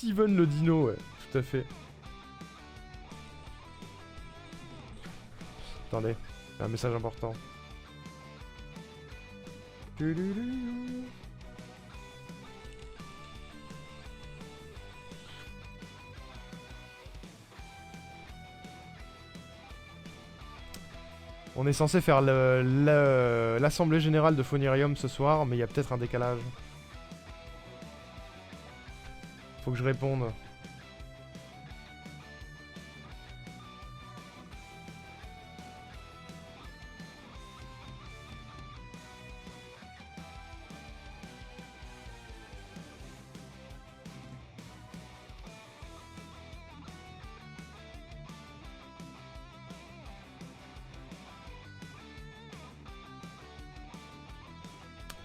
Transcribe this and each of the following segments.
Steven le dino, ouais, tout à fait. Attendez, un message important. On est censé faire l'assemblée générale de Phonirium ce soir, mais il y a peut-être un décalage. Faut que je réponde.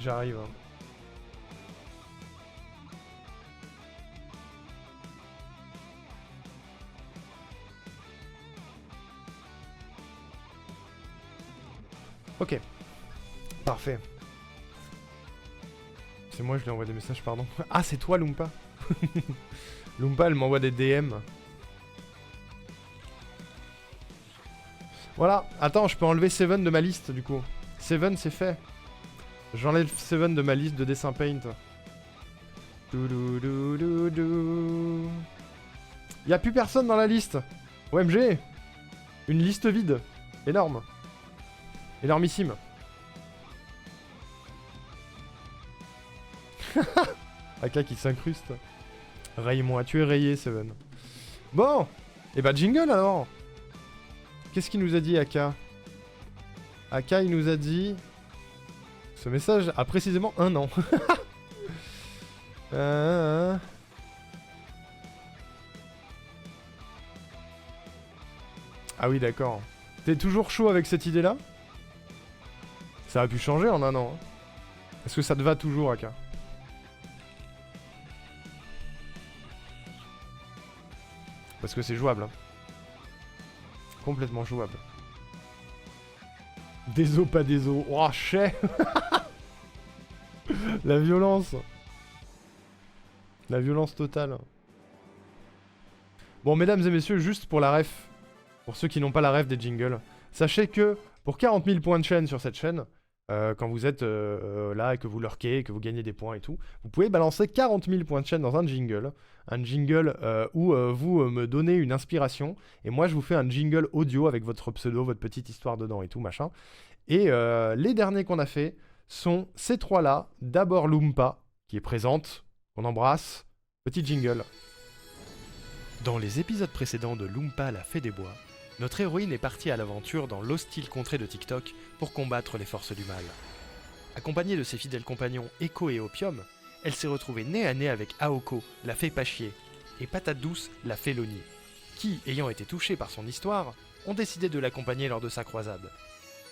J'arrive. Hein. Ok. Parfait. C'est moi, je lui envoie des messages, pardon. Ah, c'est toi, Lumpa. Lumpa, elle m'envoie des DM. Voilà. Attends, je peux enlever Seven de ma liste, du coup. Seven, c'est fait. J'enlève Seven de ma liste de dessin paint. Y'a plus personne dans la liste. OMG. Une liste vide. Énorme. Énormissime. Aka qui s'incruste. Raye-moi, tu es rayé, Seven. Bon. Et bah jingle alors. Qu'est-ce qu'il nous a dit, Aka? Aka, il nous a dit... Ce message a précisément 1 an. Ah oui, d'accord. T'es toujours chaud avec cette idée-là? Ça a pu changer en 1 an. Hein. Est-ce que ça te va toujours, Aka? Parce que c'est jouable. Hein. Complètement jouable. Des os, pas des os. Oh, chais. La violence. La violence totale. Bon, mesdames et messieurs, juste pour la ref. Pour ceux qui n'ont pas la ref des jingles. Sachez que pour 40 000 points de chaîne sur cette chaîne, quand vous êtes là et que vous lurkez, et que vous gagnez des points et tout, vous pouvez balancer 40 000 points de chaîne dans un jingle. Un jingle où vous me donnez une inspiration. Et moi, je vous fais un jingle audio avec votre pseudo, votre petite histoire dedans et tout, machin. Et les derniers qu'on a fait sont ces trois-là. D'abord Lumpa, qui est présente, qu'on embrasse. Petit jingle. Dans les épisodes précédents de Lumpa la Fée des Bois, notre héroïne est partie à l'aventure dans l'hostile contrée de TikTok pour combattre les forces du mal. Accompagnée de ses fidèles compagnons Echo et Opium, elle s'est retrouvée nez à nez avec Aoko, la fée pas chier, et Patate Douce, la fée Loni, qui, ayant été touchés par son histoire, ont décidé de l'accompagner lors de sa croisade.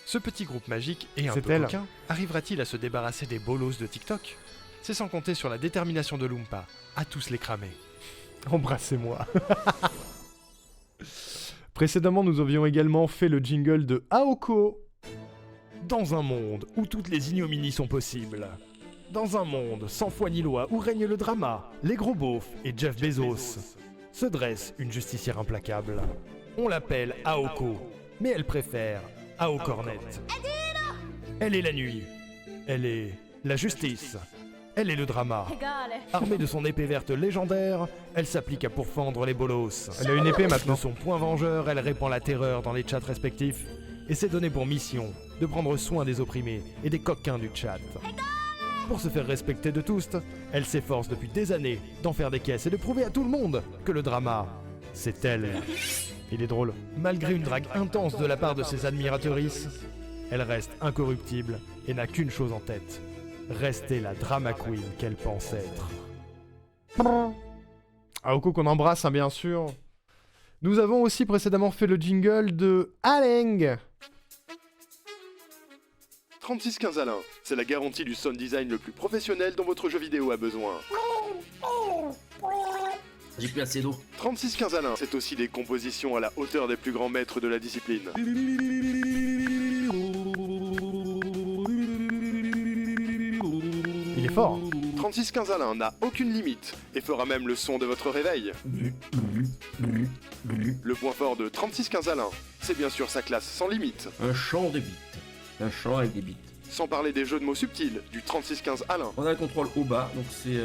Ce petit groupe magique et un peu coquin arrivera-t-il à se débarrasser des bolos de TikTok? C'est sans compter sur la détermination de Lumpa, à tous les cramer. Embrassez-moi. Précédemment, nous avions également fait le jingle de Aoko. Dans un monde où toutes les ignominies sont possibles. Dans un monde sans foi ni loi où règne le drama, les gros beaufs et Jeff Bezos, se dresse une justicière implacable. On l'appelle Aoko, mais elle préfère Ao Cornet. Elle est la nuit. Elle est la justice. Elle est le drama. Armée de son épée verte légendaire, elle s'applique à pourfendre les bolos. Elle a une épée maintenant. De son poing vengeur, elle répand la terreur dans les chats respectifs et s'est donné pour mission de prendre soin des opprimés et des coquins du chat. Pour se faire respecter de tous, elle s'efforce depuis des années d'en faire des caisses et de prouver à tout le monde que le drama, c'est elle. Il est drôle. Malgré une drague intense de la part de ses admiratrices, elle reste incorruptible et n'a qu'une chose en tête. Rester la drama queen qu'elle pense être. Aoko qu'on embrasse, hein, bien sûr. Nous avons aussi précédemment fait le jingle de Aleng. 3615 Alain, c'est la garantie du sound design le plus professionnel dont votre jeu vidéo a besoin. J'ai plus assez d'eau. 3615 Alain, c'est aussi des compositions à la hauteur des plus grands maîtres de la discipline. Il est fort. 3615 Alain n'a aucune limite et fera même le son de votre réveil. Le point fort de 3615 Alain, c'est bien sûr sa classe sans limite. Un chant de beats. Un chant avec des beats. Sans parler des jeux de mots subtils du 3615 Alain. On a le contrôle au bas, donc c'est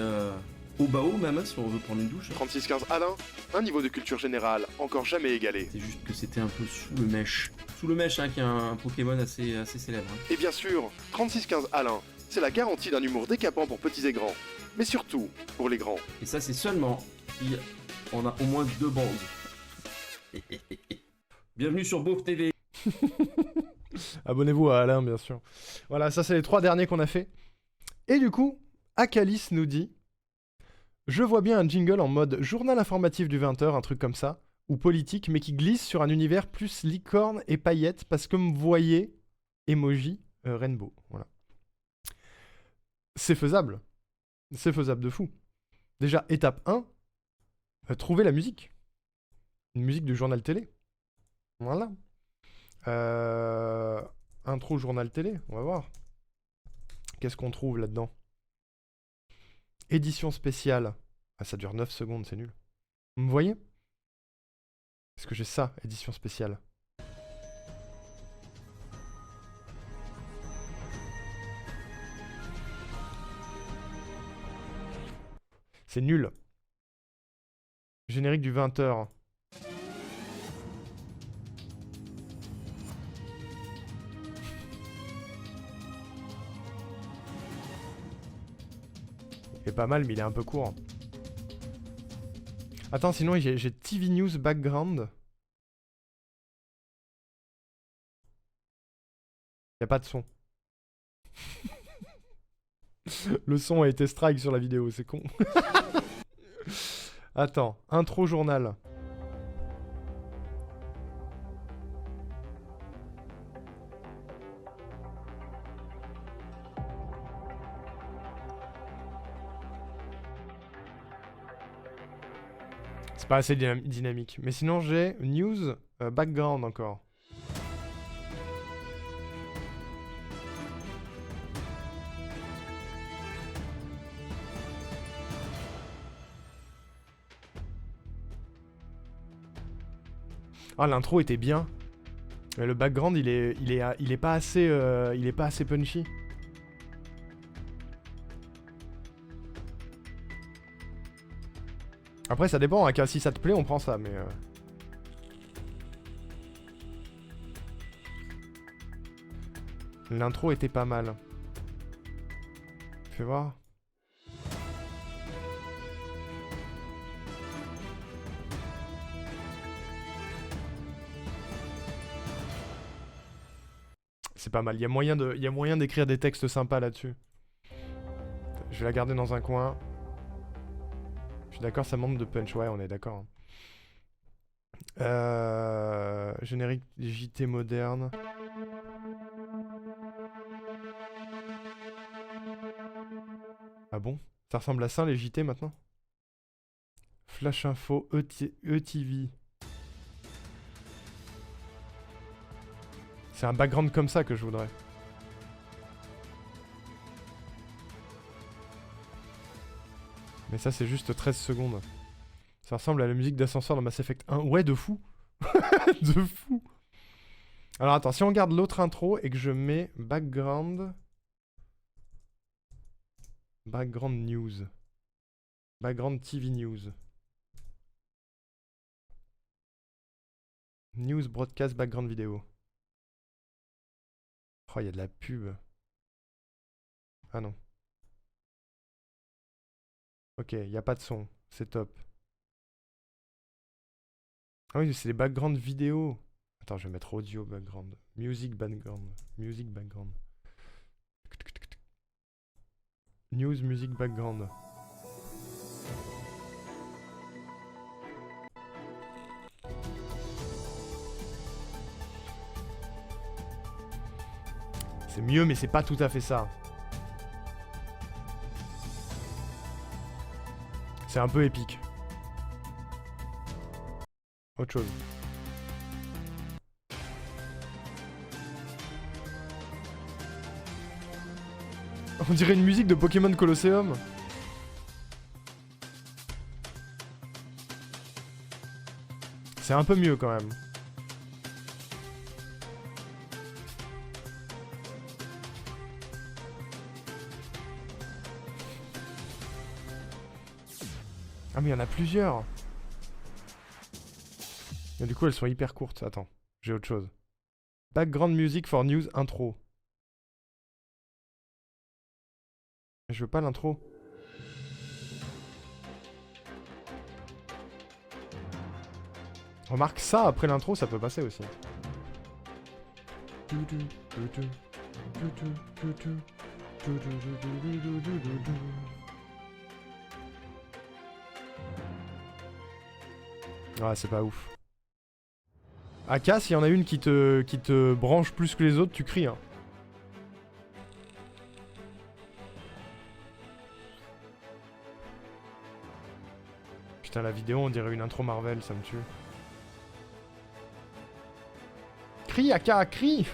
au bas haut même, hein, si on veut prendre une douche. 3615 Alain, un niveau de culture générale encore jamais égalé. C'est juste que c'était un peu sous le mèche. Sous le mèche, hein, qui est un Pokémon assez célèbre. Hein. Et bien sûr, 3615 Alain, c'est la garantie d'un humour décapant pour petits et grands. Mais surtout, pour les grands. Et ça, c'est seulement si on a au moins 2 bandes. Bienvenue sur Beauf TV. Abonnez-vous à Alain, bien sûr. Voilà, ça c'est les 3 derniers qu'on a fait. Et du coup, Akalis nous dit: je vois bien un jingle en mode journal informatif du 20h, un truc comme ça, ou politique, mais qui glisse sur un univers plus licorne et paillettes, parce que me voyez, emoji, rainbow. Voilà. C'est faisable. C'est faisable de fou. Déjà, étape 1, trouver la musique. Une musique du journal télé. Voilà. Intro journal télé, on va voir. Qu'est-ce qu'on trouve là-dedans? Édition spéciale. Ah, ça dure 9 secondes, c'est nul. Vous me voyez? Est-ce que j'ai ça, édition spéciale? C'est nul. Générique du 20h. Il est pas mal, mais il est un peu court. Attends, sinon j'ai TV News Background. Y a pas de son. Le son a été strike sur la vidéo, c'est con. Attends, intro journal. C'est pas assez dynamique. Mais sinon, j'ai news background encore. Ah, l'intro était bien. Mais le background, il est pas assez punchy. Après, ça dépend, hein, si ça te plaît, on prend ça, mais... L'intro était pas mal. Fais voir. C'est pas mal, il y a moyen d'écrire des textes sympas là-dessus. Je vais la garder dans un coin. Je suis d'accord, ça manque de punch, ouais, on est d'accord. Générique JT moderne. Ah bon? Ça ressemble à ça les JT maintenant? Flash Info, ETV. C'est un background comme ça que je voudrais. Mais ça, c'est juste 13 secondes. Ça ressemble à la musique d'ascenseur dans Mass Effect 1. Ouais, de fou. De fou. Alors attends, si on regarde l'autre intro et que je mets background... Background news. Background TV news. News broadcast background vidéo. Oh, il y a de la pub. Ah non. Ok, il n'y a pas de son. C'est top. Ah oui, c'est les backgrounds vidéo. Attends, je vais mettre audio background. Music background. Music background. News music background. C'est mieux, mais c'est pas tout à fait ça. C'est un peu épique. Autre chose. On dirait une musique de Pokémon Colosseum. C'est un peu mieux quand même. Ah mais il y en a plusieurs. Et du coup elles sont hyper courtes. Attends, j'ai autre chose. Background music for news intro. Je veux pas l'intro. Remarque ça après l'intro, ça peut passer aussi. Ouais, c'est pas ouf. Aka, s'il y en a une qui te branche plus que les autres, tu cries. Hein. Putain, la vidéo, on dirait une intro Marvel, ça me tue. Crie, Aka, crie.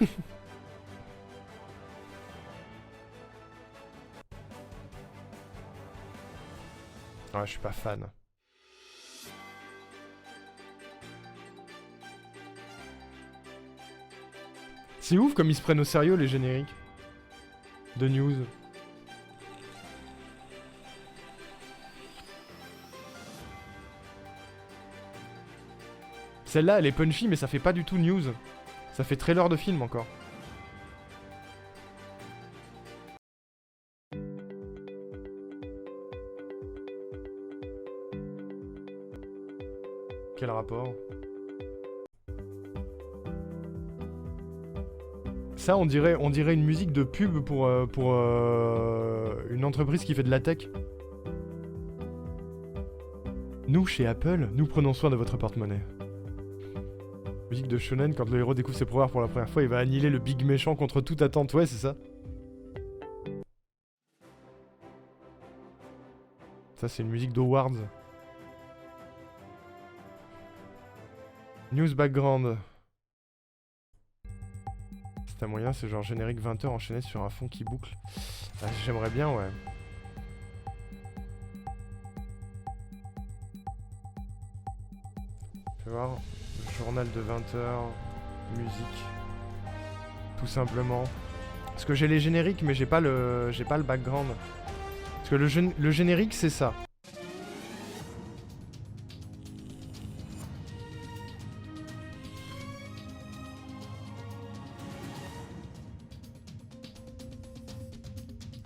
Ah, je suis pas fan. C'est ouf comme ils se prennent au sérieux les génériques de news. Celle-là, elle est punchy, mais ça fait pas du tout news. Ça fait trailer de film encore. Quel rapport? Ça, on dirait une musique de pub pour une entreprise qui fait de la tech. Nous, chez Apple, nous prenons soin de votre porte-monnaie. Musique de shonen, quand le héros découvre ses pouvoirs pour la première fois, il va annihiler le big méchant contre toute attente. Ouais, c'est ça. Ça, c'est une musique d'Awards. News background. C'est un moyen, c'est genre générique 20h enchaîné sur un fond qui boucle. Ah, j'aimerais bien, ouais. Fais voir. Journal de 20h. Musique. Tout simplement. Parce que j'ai les génériques, mais j'ai pas le background. Parce que le générique, c'est ça.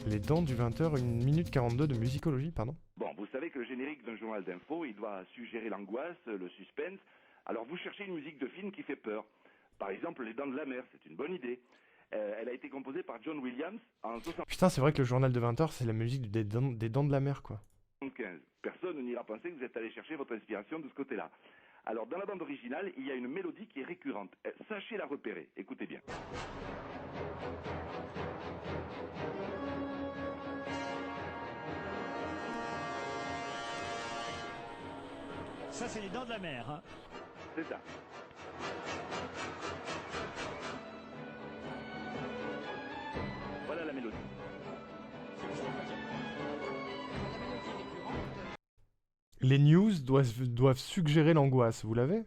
Les dents du 20h, 1 minute 42 de musicologie, pardon. Bon, vous savez que le générique d'un journal d'info, il doit suggérer l'angoisse, le suspense. Alors vous cherchez une musique de film qui fait peur. Par exemple, Les Dents de la Mer, c'est une bonne idée. Elle a été composée par John Williams en 1975. Putain, c'est vrai que le journal de 20h, c'est la musique des dents de la mer, quoi. Personne n'ira penser que vous êtes allé chercher votre inspiration de ce côté-là. Alors, dans la bande originale, il y a une mélodie qui est récurrente. Sachez la repérer. Écoutez bien. Ça, c'est les dents de la mer. Hein. C'est ça. Voilà la mélodie. Les news doivent suggérer l'angoisse, vous l'avez?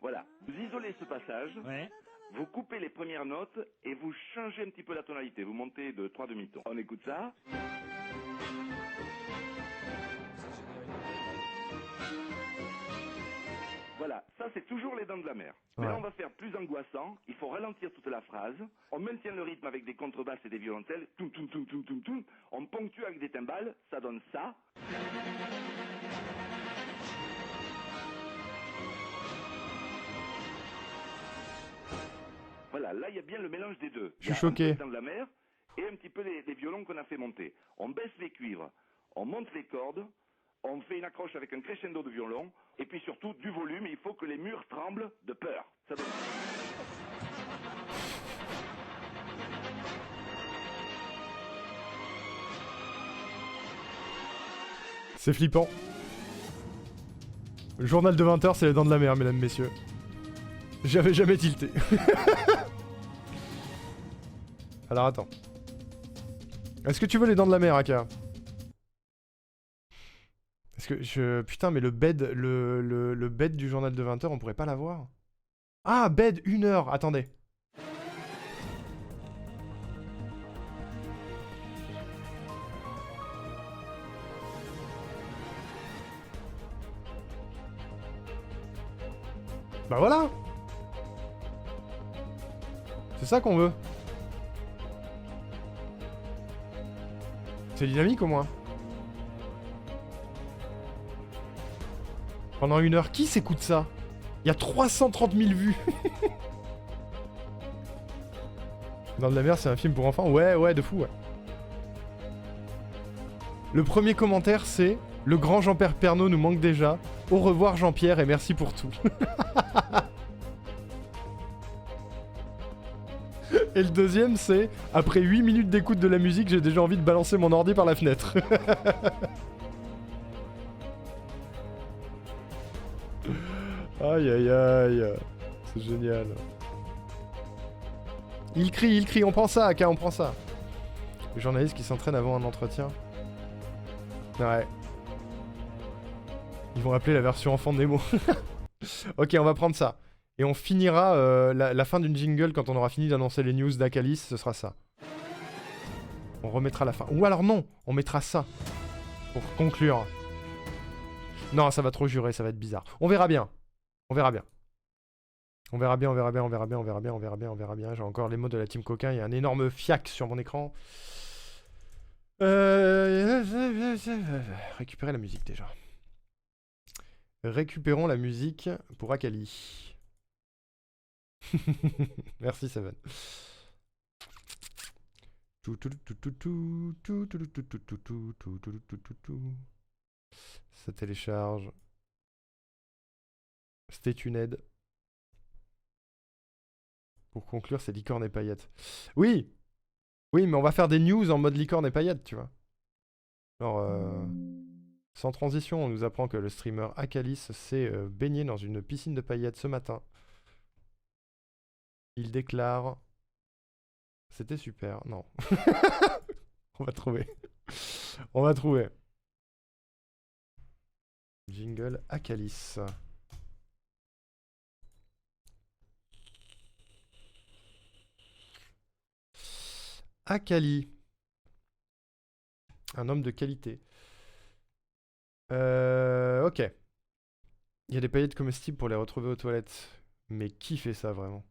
Voilà. Vous isolez ce passage. Ouais. Vous coupez les premières notes et vous changez un petit peu la tonalité. Vous montez de 3 demi-tons. On écoute ça. Voilà, ça c'est toujours les dents de la mer. Mais Ouais. là on va faire plus angoissant, il faut ralentir toute la phrase, on maintient le rythme avec des contrebasses et des violoncelles, toum toum toum toum toum toum, on ponctue avec des timbales, ça donne ça. Voilà, là il y a bien le mélange des deux. Je suis Il y a choqué. un peu les dents de la mer et un petit peu les violons qu'on a fait monter. On baisse les cuivres, on monte les cordes, on fait une accroche avec un crescendo de violon, et puis surtout du volume, il faut que les murs tremblent de peur. Ça donne... C'est flippant. Le journal de 20h, c'est les dents de la mer, mesdames, messieurs. J'avais jamais tilté. Alors attends. Est-ce que tu veux les dents de la mer, Aka? Parce que je... Putain, mais le bed, le bed du journal de 20h, on pourrait pas l'avoir? Ah, bed, 1h. Attendez. Bah voilà. C'est ça qu'on veut. C'est dynamique au moins. Pendant 1h, qui s'écoute ça? Il y a 330 000 vues. Dans de la mer, c'est un film pour enfants? Ouais, de fou, ouais. Le premier commentaire, c'est « Le grand Jean-Pierre Pernaut nous manque déjà. Au revoir Jean-Pierre et merci pour tout. » Et le deuxième, c'est « Après 8 minutes d'écoute de la musique, j'ai déjà envie de balancer mon ordi par la fenêtre. » Aïe aïe aïe. C'est génial. Il crie, on prend ça, Aka, on prend ça. Le journaliste qui s'entraîne avant un entretien. Ouais. Ils vont appeler la version enfant de Nemo. Ok, on va prendre ça. Et on finira la fin d'une jingle quand on aura fini d'annoncer les news d'Akalis, ce sera ça. On remettra la fin. Ou alors non, on mettra ça. Pour conclure. Non, ça va trop jurer, ça va être bizarre. On verra bien. On verra bien. On verra bien, on verra bien, on verra bien, on verra bien, on verra bien, on verra bien. J'ai encore les mots de la team coquin, il y a un énorme fiac sur mon écran. Récupérer la musique déjà. Récupérons la musique pour Akali. Merci Seven. Ça télécharge. Stay tuned. Pour conclure, c'est licorne et paillettes. Oui! Oui, mais on va faire des news en mode licorne et paillettes, tu vois. Alors, sans transition, on nous apprend que le streamer Akalis s'est baigné dans une piscine de paillettes ce matin. Il déclare... C'était super. Non. On va trouver. On va trouver. Jingle Akalis. Akali. Un homme de qualité. Ok. Il y a des paillettes comestibles pour les retrouver aux toilettes. Mais qui fait ça vraiment?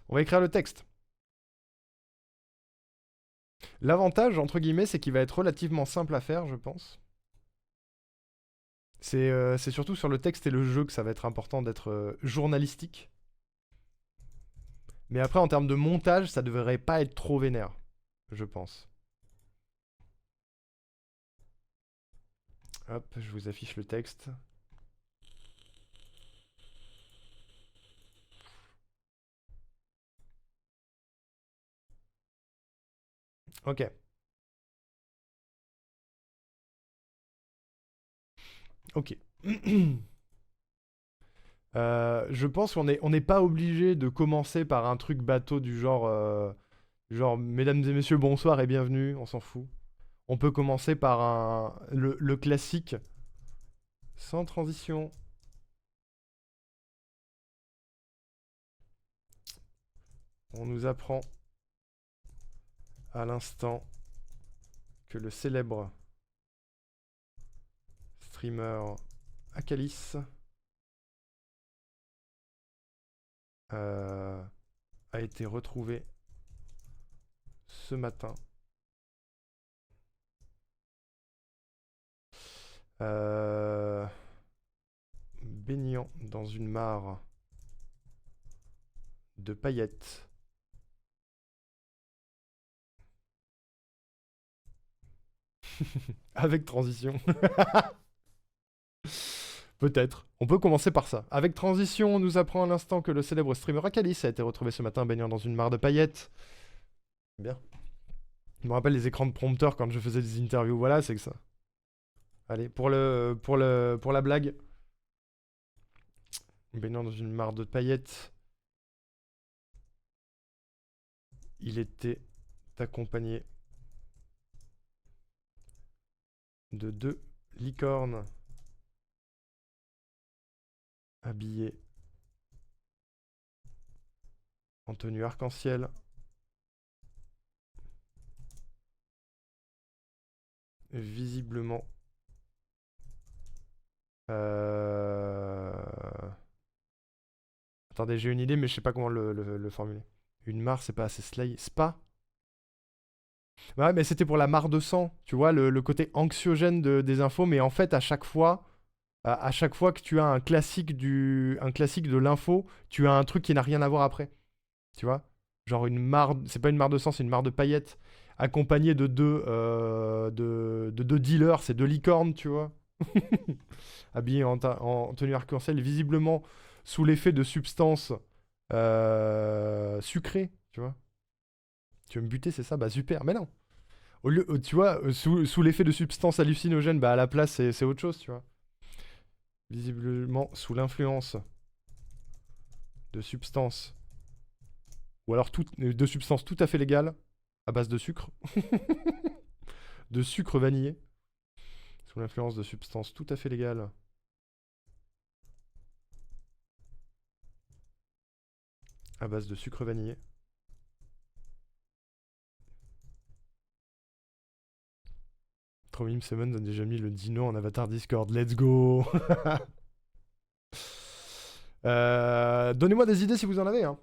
On va écrire le texte. L'avantage, entre guillemets, c'est qu'il va être relativement simple à faire, je pense. C'est surtout sur le texte et le jeu que ça va être important d'être journalistique. Mais après, en termes de montage, ça devrait pas être trop vénère, je pense. Hop, je vous affiche le texte. Ok. Ok. Je pense qu'on n'est pas obligé de commencer par un truc bateau du genre mesdames et messieurs, bonsoir et bienvenue, on s'en fout. On peut commencer par le classique, sans transition. On nous apprend à l'instant que le célèbre streamer Akalis a été retrouvé ce matin baignant dans une mare de paillettes avec transition. Peut-être. On peut commencer par ça. Avec transition, on nous apprend à l'instant que le célèbre streamer Akalis a été retrouvé ce matin baignant dans une mare de paillettes. Bien. Je me rappelle les écrans de prompteur quand je faisais des interviews. Voilà, c'est que ça. Allez, pour la blague. Baignant dans une mare de paillettes. Il était accompagné de 2 licornes habillées en tenue arc-en-ciel. Visiblement. Attendez, j'ai une idée, mais je sais pas comment le formuler. Une mare, c'est pas assez slay. Spa? Ouais, mais c'était pour la mare de sang. Tu vois, le côté anxiogène des infos. Mais en fait, à chaque fois que tu as un classique de l'info, tu as un truc qui n'a rien à voir après. Tu vois? Genre une mare. C'est pas une mare de sang, c'est une mare de paillettes. Accompagnée de deux dealers, c'est 2 licornes, tu vois. Habillés en tenue arc-en-ciel, visiblement sous l'effet de substances sucrées, tu vois. Tu veux me buter, c'est ça? Bah super, mais non. Tu vois, sous l'effet de substances hallucinogènes, bah à la place, c'est autre chose, tu vois. Visiblement sous l'influence de substances. Ou alors de substances tout à fait légales, à base de sucre. De sucre vanillé. Sous l'influence de substances tout à fait légales. À base de sucre vanillé. Tromim Seven a déjà mis le dino en avatar Discord. Let's go. Donnez-moi des idées si vous en avez. Hein.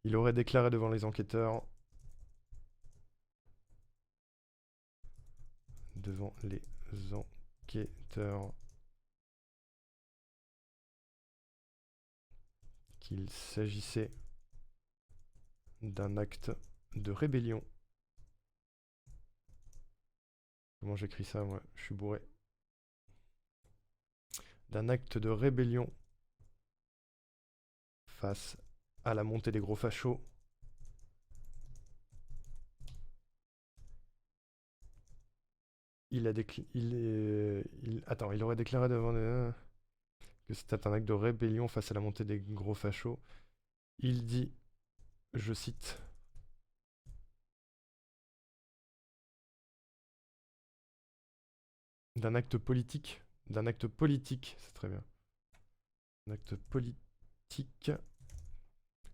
Il aurait déclaré devant les enquêteurs. Devant les enquêteurs. Qu'il s'agissait d'un acte de rébellion. Comment j'écris ça, moi? Je suis bourré. D'un acte de rébellion face à la montée des gros fachos. Il aurait déclaré devant que c'était un acte de rébellion face à la montée des gros fachos. Il dit, je cite, d'un acte politique, c'est très bien. Un acte politique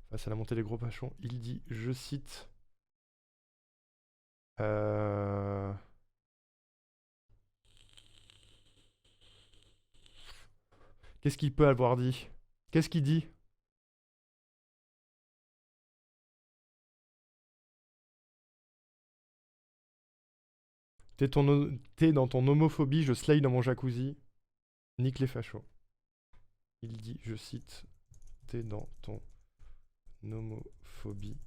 face à la montée des gros fachos. Il dit, je cite, qu'est-ce qu'il peut avoir dit? Qu'est-ce qu'il dit? T'es dans ton homophobie, je slay dans mon jacuzzi. Nique les fachos. Il dit, je cite, t'es dans ton homophobie,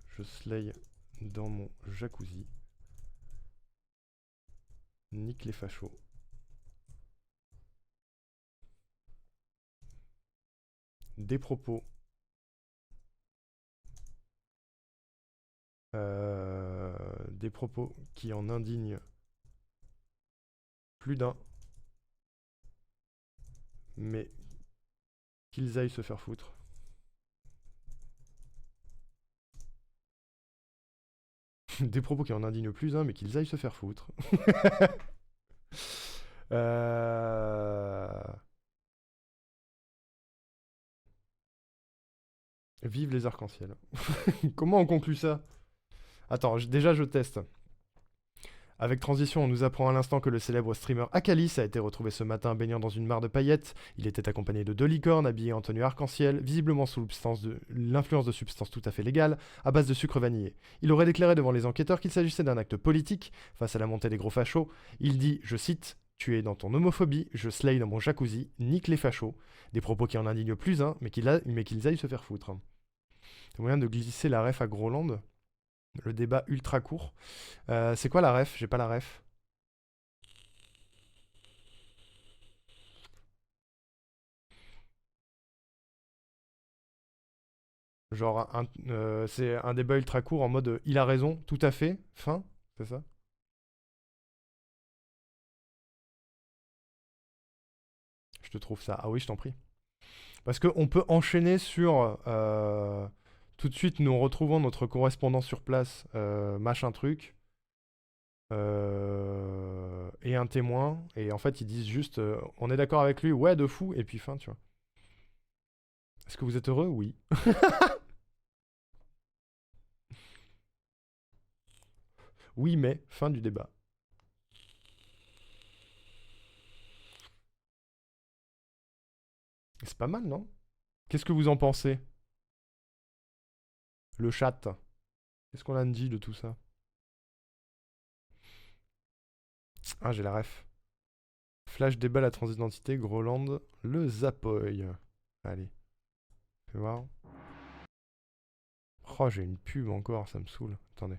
je slay dans mon jacuzzi. Nique les fachos. Des propos. Des propos qui en indignent plus d'un. Mais qu'ils aillent se faire foutre. Des propos qui en indignent plus d'un, mais qu'ils aillent se faire foutre. Vive les arcs-en-ciel. Comment on conclut ça? Attends, déjà je teste. Avec transition, on nous apprend à l'instant que le célèbre streamer Akalis a été retrouvé ce matin baignant dans une mare de paillettes. Il était accompagné de 2 licornes habillées en tenue arc-en-ciel, visiblement sous l'influence de substances tout à fait légales, à base de sucre vanillé. Il aurait déclaré devant les enquêteurs qu'il s'agissait d'un acte politique face à la montée des gros fachos. Il dit, je cite, tu es dans ton homophobie, je slay dans mon jacuzzi, nique les fachos. Des propos qui en indignent plus un, mais qu'ils aillent se faire foutre. C'est moyen de glisser la ref à Groland. Le débat ultra court. C'est quoi la ref? J'ai pas la ref. Genre, c'est un débat ultra court en mode il a raison, tout à fait, fin, c'est ça? je te trouve ça. Ah oui, je t'en prie. Parce qu'on peut enchaîner sur... tout de suite, nous retrouvons notre correspondant sur place, machin truc, et un témoin. Et en fait, ils disent juste, on est d'accord avec lui, ouais, de fou, et puis fin, tu vois. Est-ce que vous êtes heureux? Oui. Oui, mais fin du débat. C'est pas mal, non? Qu'est-ce que vous en pensez? Le chat. Qu'est-ce qu'on a dit de tout ça? Ah, j'ai la ref. Flash débat la transidentité, Groland, le Zapoy. Allez. Fais voir. Oh, j'ai une pub encore, ça me saoule. Attendez.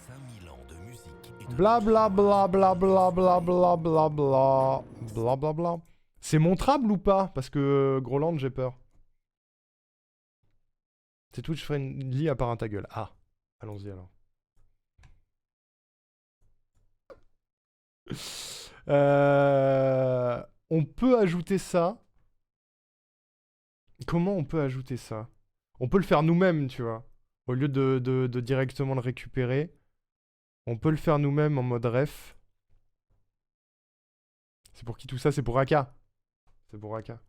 5000 ans de musique et de Bla bla bla bla bla bla bla bla bla bla bla bla. C'est montrable ou pas? Parce que Groland, j'ai peur. C'est Twitch friendly à part un ta gueule. Ah, allons-y alors. On peut ajouter ça. Comment on peut ajouter ça? On peut le faire nous-mêmes, tu vois. Au lieu de directement le récupérer, on peut le faire nous-mêmes en mode ref. C'est pour qui tout ça? C'est pour Aka. C'est pour Aka.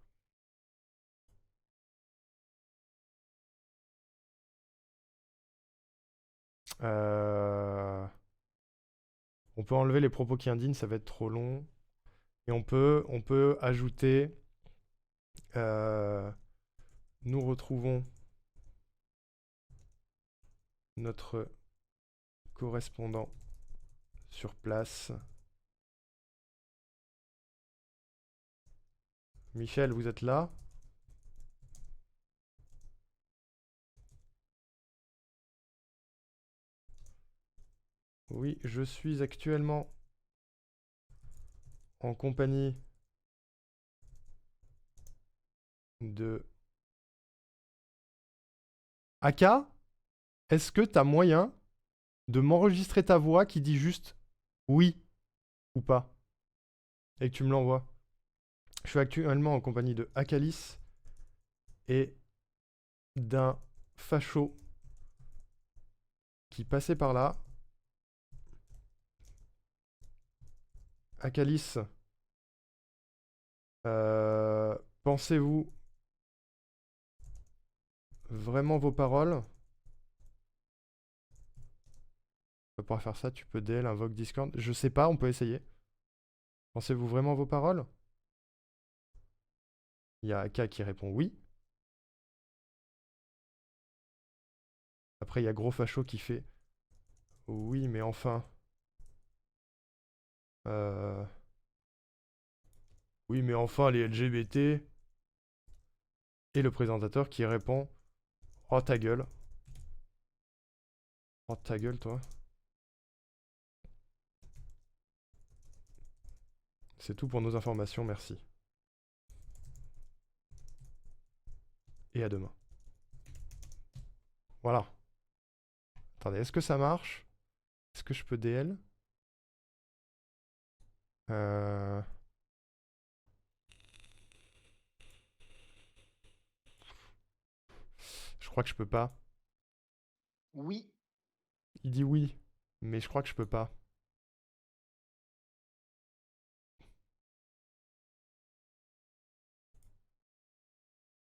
On peut enlever les propos qui indignent, ça va être trop long. Et on peut ajouter... nous retrouvons notre correspondant sur place. Michel, vous êtes là? Oui, je suis actuellement en compagnie de Aka. Est-ce que t'as moyen de m'enregistrer ta voix qui dit juste oui ou pas et que tu me l'envoies? Je suis actuellement en compagnie de Akalis et d'un facho qui passait par là. Akalis, pensez-vous vraiment vos paroles? On va pouvoir faire ça, tu peux DL, invoque Discord. Je sais pas, on peut essayer. Pensez-vous vraiment vos paroles? Il y a Aka qui répond oui. Après, il y a Gros Facho qui fait oui, mais enfin. Oui, mais enfin, les LGBT. Et le présentateur qui répond oh ta gueule. Oh ta gueule, toi. C'est tout pour nos informations, merci. Et à demain. Voilà. Attendez, est-ce que ça marche? Est-ce que je peux DL? Je crois que je peux pas. Oui. Il dit oui, mais je crois que je peux pas.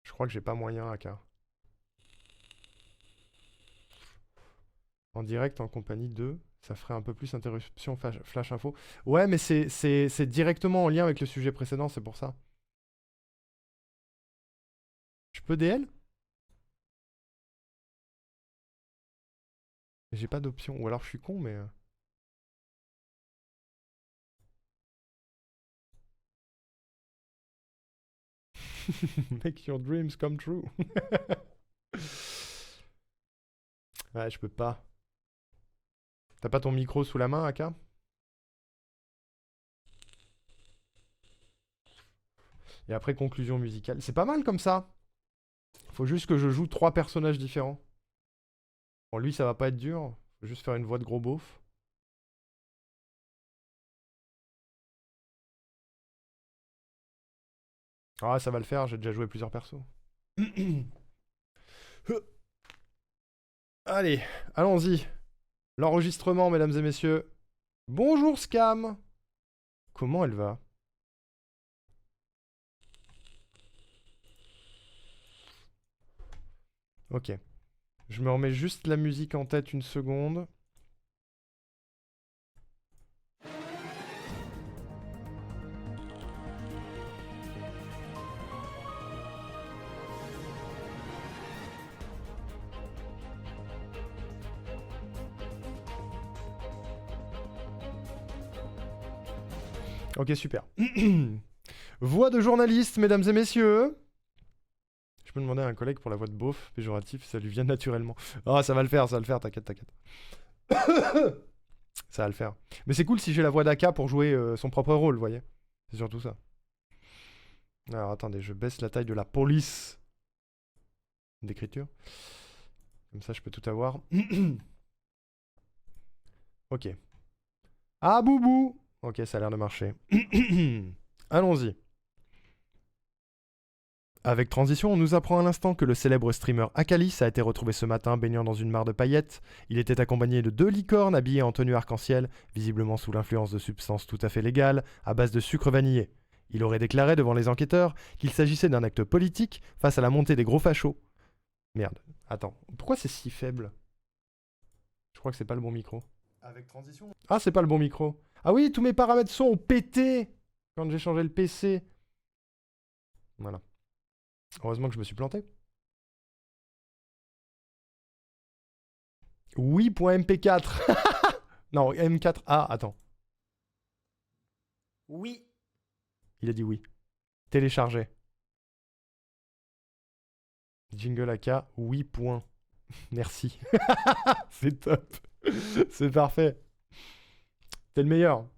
Je crois que j'ai pas moyen, Aka. En direct, en compagnie de... Ça ferait un peu plus interruption flash info. Ouais, mais c'est directement en lien avec le sujet précédent, c'est pour ça. Je peux DL? J'ai pas d'option. Ou alors je suis con, mais... Make your dreams come true. Ouais, je peux pas. T'as pas ton micro sous la main, Aka? Et après, conclusion musicale. C'est pas mal comme ça. Faut juste que je joue 3 personnages différents. Bon, lui, ça va pas être dur. Faut juste faire une voix de gros beauf. Ah, ça va le faire, j'ai déjà joué plusieurs persos. Allez, allons-y. L'enregistrement, mesdames et messieurs. Bonjour Scam. Comment elle va? Ok. Je me remets juste la musique en tête une seconde. Ok, super. Voix de journaliste, mesdames et messieurs. Je peux demander à un collègue pour la voix de beauf, péjoratif, ça lui vient naturellement. Ah, ça va le faire, t'inquiète, t'inquiète. Ça va le faire. Mais c'est cool si j'ai la voix d'Aka pour jouer son propre rôle, vous voyez. C'est surtout ça. Alors attendez, je baisse la taille de la police d'écriture. Comme ça, je peux tout avoir. Ok. Ah, boubou. Ok, ça a l'air de marcher. Allons-y. Avec Transition, on nous apprend à l'instant que le célèbre streamer Akalis a été retrouvé ce matin baignant dans une mare de paillettes. Il était accompagné de 2 licornes habillées en tenue arc-en-ciel, visiblement sous l'influence de substances tout à fait légales, à base de sucre vanillé. Il aurait déclaré devant les enquêteurs qu'il s'agissait d'un acte politique face à la montée des gros fachos. Merde, attends, pourquoi c'est si faible? Je crois que c'est pas le bon micro. Avec Transition. Ah, c'est pas le bon micro. Ah oui, tous mes paramètres son ont pété quand j'ai changé le PC. Voilà. Heureusement que je me suis planté. Oui.mp4. Non, M4A, attends. Oui. Il a dit oui. Télécharger. Jingle AK, oui. Point. Merci. C'est top. C'est parfait. T'es le meilleur.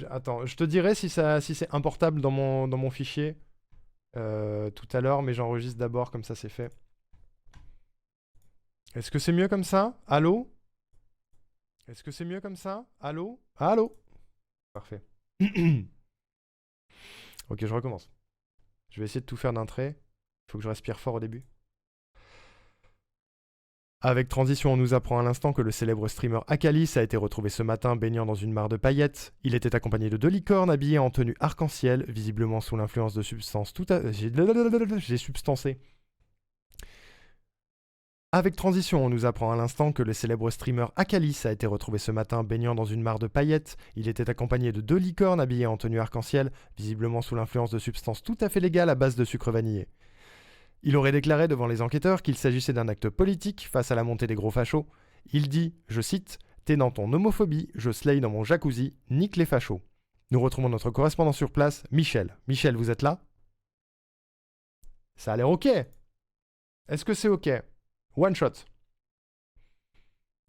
Attends, je te dirai si c'est importable dans mon fichier tout à l'heure, mais j'enregistre d'abord, comme ça c'est fait. Est-ce que c'est mieux comme ça? Allô? Est-ce que c'est mieux comme ça? Allô? Allô? Parfait. Ok, je recommence. Je vais essayer de tout faire d'un trait. Il faut que je respire fort au début. Avec Transition, on nous apprend à l'instant que le célèbre streamer Akalis a été retrouvé ce matin baignant dans une mare de paillettes. Il était accompagné de 2 licornes habillées en tenue arc-en-ciel, visiblement sous l'influence de substances tout à... J'ai substancé. Avec Transition, on nous apprend à l'instant que le célèbre streamer Akalis a été retrouvé ce matin baignant dans une mare de paillettes. Il était accompagné de 2 licornes habillées en tenue arc-en-ciel, visiblement sous l'influence de substances tout à fait légales à base de sucre vanillé. Il aurait déclaré devant les enquêteurs qu'il s'agissait d'un acte politique face à la montée des gros fachos. Il dit, je cite, « T'es dans ton homophobie, je slay dans mon jacuzzi, nique les fachos ». Nous retrouvons notre correspondant sur place, Michel. Michel, vous êtes là? Ça a l'air ok. Est-ce que c'est ok? One shot.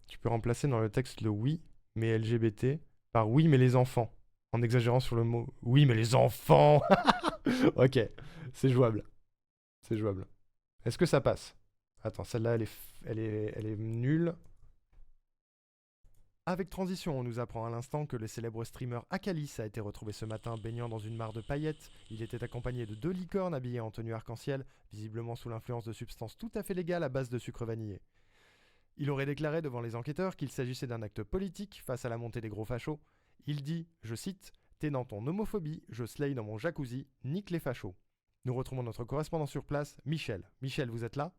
Tu peux remplacer dans le texte le oui, mais LGBT, par oui, mais les enfants. En exagérant sur le mot oui, mais les enfants. Ok, c'est jouable. C'est jouable. Est-ce que ça passe? Attends, celle-là, elle est nulle. Avec Transition, on nous apprend à l'instant que le célèbre streamer Akalis a été retrouvé ce matin baignant dans une mare de paillettes. Il était accompagné de 2 licornes habillées en tenue arc-en-ciel, visiblement sous l'influence de substances tout à fait légales à base de sucre vanillé. Il aurait déclaré devant les enquêteurs qu'il s'agissait d'un acte politique face à la montée des gros fachos. Il dit, je cite, « T'es dans ton homophobie, je slay dans mon jacuzzi, nique les fachos ». Nous retrouvons notre correspondant sur place, Michel. Michel, vous êtes là?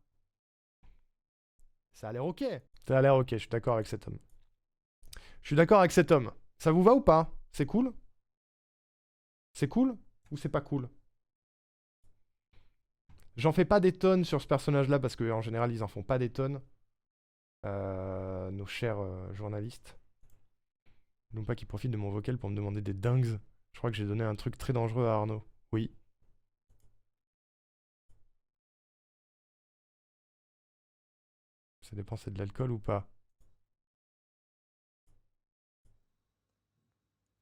Ça a l'air ok. Ça a l'air ok, je suis d'accord avec cet homme. Je suis d'accord avec cet homme. Ça vous va ou pas? C'est cool? C'est cool? Ou c'est pas cool? J'en fais pas des tonnes sur ce personnage-là parce qu'en général, ils en font pas des tonnes. Nos chers journalistes. Non pas qu'ils profitent de mon vocal pour me demander des dingues. Je crois que j'ai donné un truc très dangereux à Arnaud. Oui. Ça dépend, c'est de l'alcool ou pas?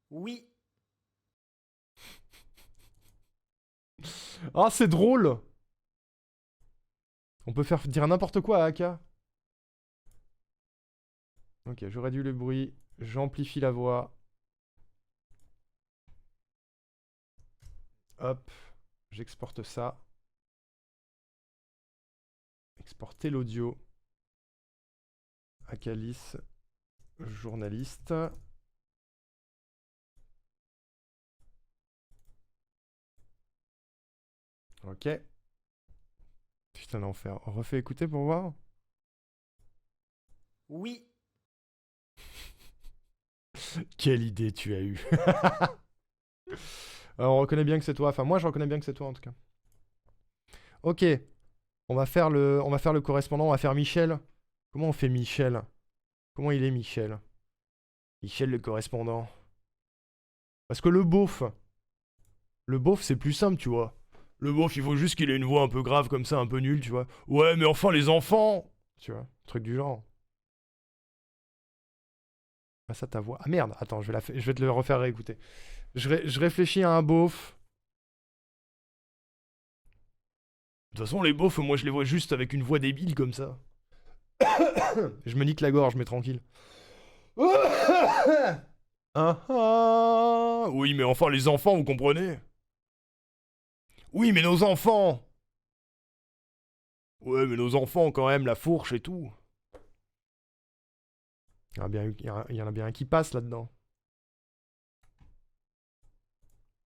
Oui. Ah, c'est drôle! On peut faire dire n'importe quoi à Aka. Ok, je réduis le bruit, j'amplifie la voix. Hop, j'exporte ça. Exporter l'audio. Acalis, journaliste. Ok. Putain, l'enfer. On refait écouter pour voir. Oui. Quelle idée tu as eue. Alors, on reconnaît bien que c'est toi. Enfin, moi, je reconnais bien que c'est toi, en tout cas. Ok. On va faire le correspondant. On va faire Michel. Comment on fait Michel? Comment il est, Michel? Michel, le correspondant. Parce que le beauf, c'est plus simple, tu vois. Le beauf, il faut juste qu'il ait une voix un peu grave comme ça, un peu nulle, tu vois. Ouais, mais enfin, les enfants! Tu vois, truc du genre. Ah, ça, ta voix. Ah merde, attends, je vais te le refaire réécouter. Je réfléchis à un beauf. De toute façon, les beaufs, moi, je les vois juste avec une voix débile comme ça. Je me nique la gorge, mais tranquille. Ah ah! Oui, mais enfin, les enfants, vous comprenez? Oui, mais nos enfants! Ouais, mais nos enfants, quand même, la fourche et tout. Il y en a bien un qui passe là-dedans.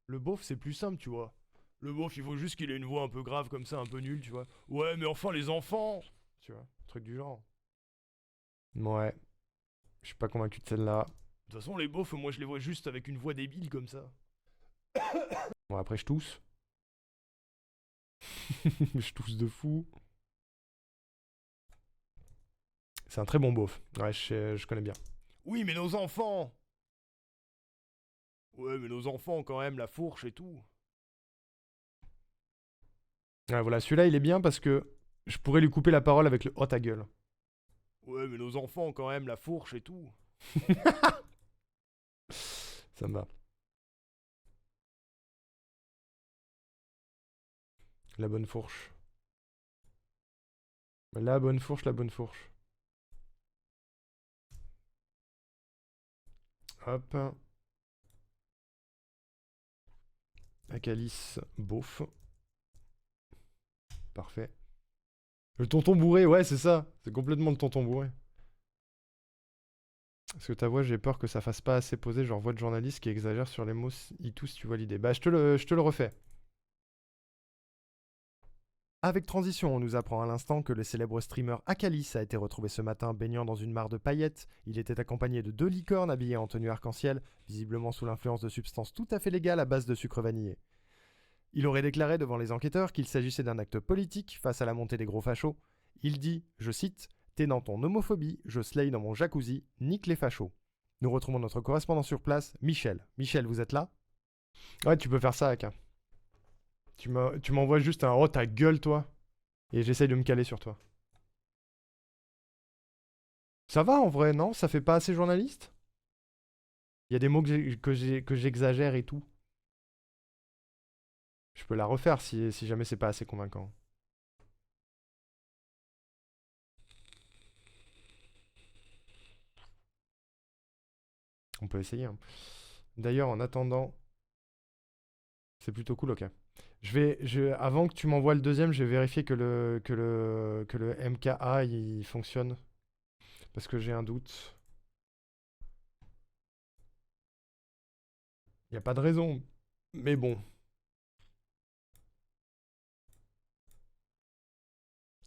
Le beauf, c'est plus simple, tu vois. Le beauf, il faut juste qu'il ait une voix un peu grave comme ça, un peu nulle, tu vois. Ouais, mais enfin, les enfants! Tu vois, truc du genre. Ouais, je suis pas convaincu de celle-là. De toute façon, les beaufs, moi, je les vois juste avec une voix débile comme ça. Bon, après, je tousse. Je tousse de fou. C'est un très bon beauf. Ouais, je connais bien. Oui, mais nos enfants! Ouais, mais nos enfants, quand même, la fourche et tout. Ouais, voilà, celui-là, il est bien parce que je pourrais lui couper la parole avec le oh ta gueule. Ouais, mais nos enfants, quand même, la fourche et tout. Ça me va. La bonne fourche. La bonne fourche, la bonne fourche. Hop. Acalis, beauf. Parfait. Le tonton bourré, ouais, c'est ça. C'est complètement le tonton bourré. Parce que ta voix, j'ai peur que ça fasse pas assez poser, genre voix de journaliste qui exagère sur les mots et tout, si tu vois l'idée. Bah, je te le refais. Avec transition, on nous apprend à l'instant que le célèbre streamer Acalis a été retrouvé ce matin baignant dans une mare de paillettes. Il était accompagné de 2 licornes habillées en tenue arc-en-ciel, visiblement sous l'influence de substances tout à fait légales à base de sucre vanillé. Il aurait déclaré devant les enquêteurs qu'il s'agissait d'un acte politique face à la montée des gros fachos. Il dit, je cite, « T'es dans ton homophobie, je slay dans mon jacuzzi, nique les fachos ». Nous retrouvons notre correspondant sur place, Michel. Michel, vous êtes là? Ouais, tu peux faire ça, Aka. Tu m'envoies juste un « Oh, ta gueule, toi !» et j'essaye de me caler sur toi. Ça va, en vrai, non? Ça fait pas assez journaliste? Il y a des mots que j'exagère et tout. Je peux la refaire si jamais c'est pas assez convaincant. On peut essayer, hein. D'ailleurs, en attendant... C'est plutôt cool, ok. Avant que tu m'envoies le deuxième, je vais vérifier que le MKA il fonctionne. Parce que j'ai un doute. Il n'y a pas de raison. Mais bon.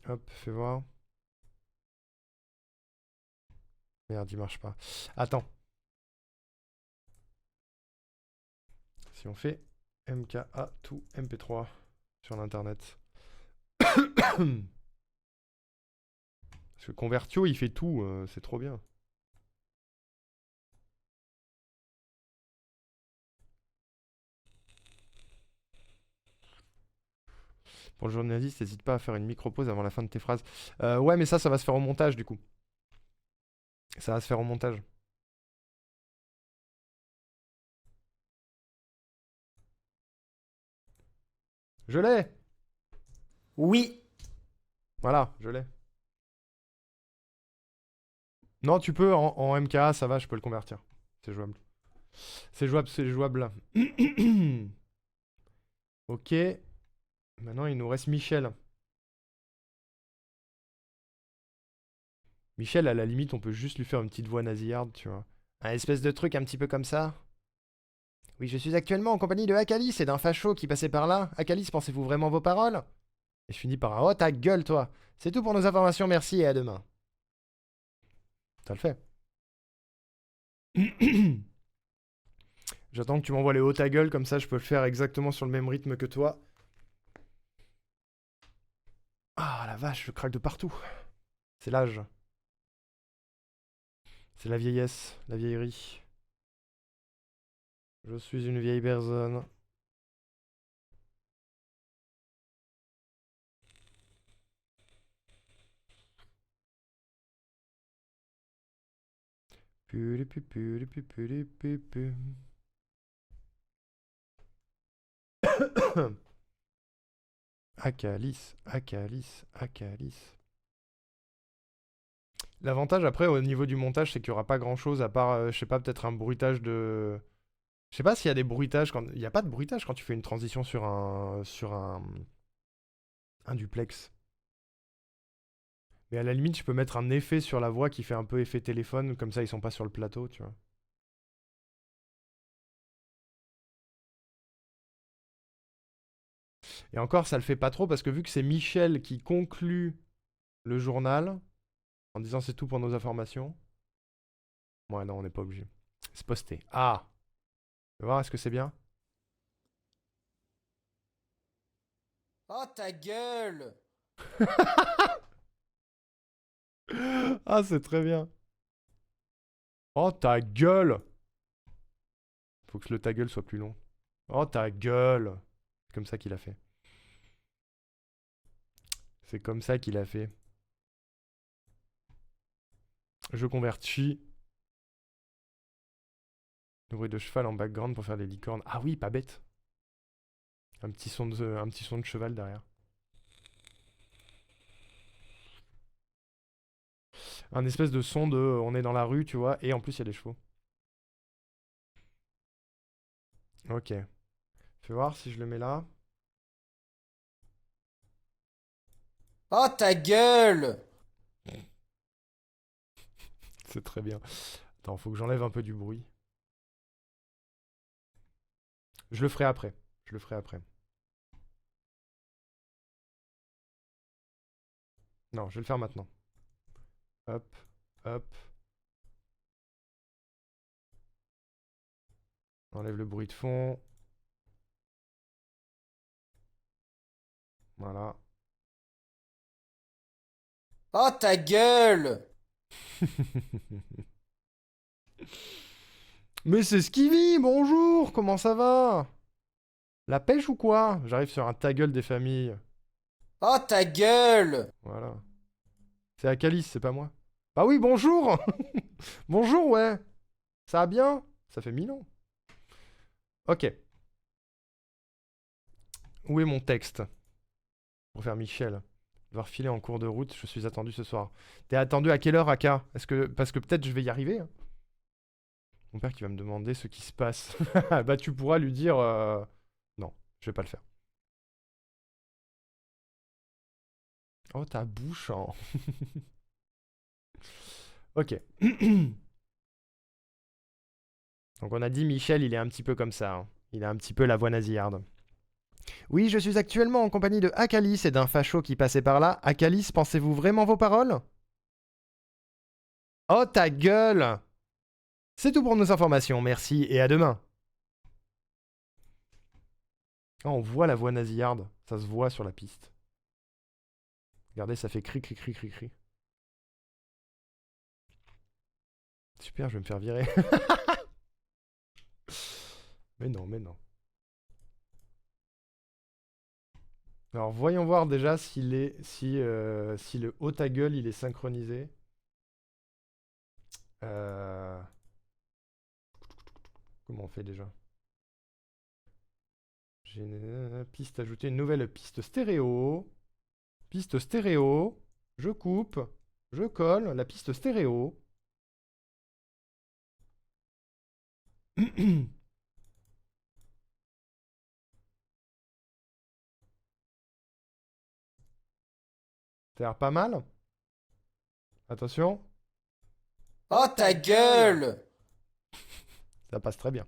Hop, fais voir. Merde, il marche pas. Attends. Si on fait MKA to MP3 sur l'internet. Parce que Convertio, il fait tout. C'est trop bien. Pour le journaliste, n'hésite pas à faire une micro-pause avant la fin de tes phrases. Ouais, mais ça va se faire au montage, du coup. Ça va se faire au montage. Je l'ai! Oui. Voilà, je l'ai. Non, tu peux, en MKA, ça va, je peux le convertir. C'est jouable. C'est jouable, c'est jouable. Ok. Maintenant, il nous reste Michel. Michel, à la limite, on peut juste lui faire une petite voix nasillarde, tu vois. Un espèce de truc un petit peu comme ça. Oui, je suis actuellement en compagnie de Akalis et d'un facho qui passait par là. Akalis, pensez-vous vraiment vos paroles? Et je finis par un oh ta gueule, toi. C'est tout pour nos informations, merci et à demain. Ça le fait. J'attends que tu m'envoies les hauts ta gueule, comme ça je peux le faire exactement sur le même rythme que toi. Ah la vache, je craque de partout. C'est l'âge. C'est la vieillesse, la vieillerie. Je suis une vieille personne. Akalis, Akalis, Akalis. L'avantage après au niveau du montage, c'est qu'il n'y aura pas grand chose à part, je sais pas, peut-être un bruitage de. Je sais pas s'il y a des bruitages quand. Il n'y a pas de bruitage quand tu fais une transition sur un. Sur un duplex. Mais à la limite, je peux mettre un effet sur la voix qui fait un peu effet téléphone, comme ça ils sont pas sur le plateau, tu vois. Et encore, ça le fait pas trop parce que vu que c'est Michel qui conclut le journal en disant c'est tout pour nos informations. Ouais, non, on n'est pas obligé. C'est posté. Ah! Tu vas voir, est-ce que c'est bien? Oh ta gueule! Ah, c'est très bien. Oh ta gueule! Faut que le ta gueule soit plus long. Oh ta gueule! C'est comme ça qu'il a fait. C'est comme ça qu'il a fait. Je convertis. Le bruit de cheval en background pour faire des licornes. Ah oui, pas bête. Un petit son de cheval derrière. Un espèce de son de on est dans la rue, tu vois, et en plus il y a des chevaux. Ok. Fais voir si je le mets là. Oh ta gueule! C'est très bien. Attends, faut que j'enlève un peu du bruit. Je le ferai après. Je le ferai après. Non, je vais le faire maintenant. Hop, hop. Enlève le bruit de fond. Voilà. Oh ta gueule! Mais c'est Skivy, bonjour, comment ça va? La pêche ou quoi? J'arrive sur un ta gueule des familles. Oh ta gueule! Voilà. C'est Akalis, c'est pas moi. Bah oui, bonjour. Bonjour, ouais. Ça va bien? Ça fait 1000 ans. Ok. Où est mon texte? Pour faire Michel. Devoir filer en cours de route, je suis attendu ce soir. T'es attendu à quelle heure, Aka? Est-ce que... Parce que peut-être je vais y arriver. Hein. Mon père qui va me demander ce qui se passe. Bah tu pourras lui dire... Non, je vais pas le faire. Oh, ta bouche, hein. Ok. Donc on a dit Michel, il est un petit peu comme ça. Hein. Il a un petit peu la voix nasillarde. Oui, je suis actuellement en compagnie de Akalis et d'un facho qui passait par là. Akalis, pensez-vous vraiment vos paroles? Oh ta gueule! C'est tout pour nos informations, merci et à demain. Oh, on voit la voix nasillarde, ça se voit sur la piste. Regardez, ça fait cri cri cri cri cri. Super, je vais me faire virer. Mais non, mais non. Alors voyons voir déjà si le haut ta gueule il est synchronisé. Comment on fait déjà? J'ai une piste ajoutée, une nouvelle piste stéréo. Piste stéréo. Je coupe. Je colle la piste stéréo. Ça a l'air pas mal. Attention. Oh ta gueule! Ça passe très bien.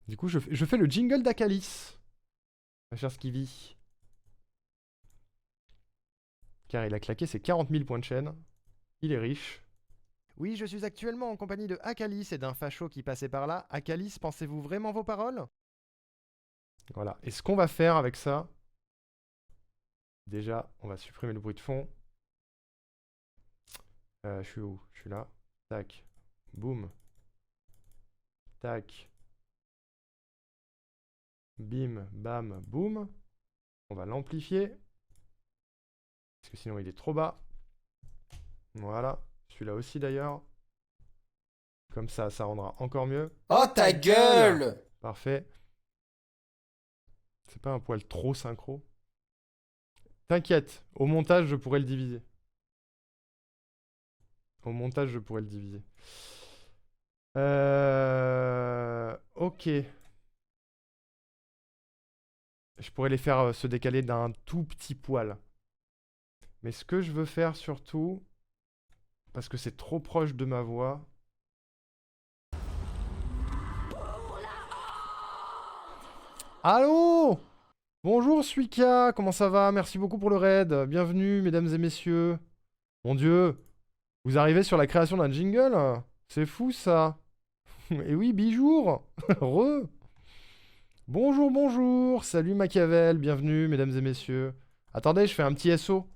Du coup, je fais le jingle d'Akalis. Ma chère Skivy. Car il a claqué ses 40 000 points de chaîne. Il est riche. Oui, je suis actuellement en compagnie de Akalis et d'un facho qui passait par là. Akalis, pensez-vous vraiment vos paroles? Voilà. Et ce qu'on va faire avec ça... Déjà, on va supprimer le bruit de fond. Je suis où? Je suis là. Tac. Boum. Tac. Bim, bam, boum. On va l'amplifier. Parce que sinon il est trop bas. Voilà. Celui-là aussi d'ailleurs. Comme ça rendra encore mieux. Oh ta gueule! Parfait. C'est pas un poil trop synchro. T'inquiète, au montage je pourrais le diviser. Au montage je pourrais le diviser. Ok. Je pourrais les faire se décaler d'un tout petit poil. Mais ce que je veux faire surtout, parce que c'est trop proche de ma voix... Allô? Bonjour Suika, comment ça va? Merci beaucoup pour le raid. Bienvenue mesdames et messieurs. Mon dieu, vous arrivez sur la création d'un jingle? C'est fou ça. Et oui, bijour. Re. Bonjour, bonjour. Salut Machiavel, bienvenue mesdames et messieurs. Attendez, je fais un petit SO.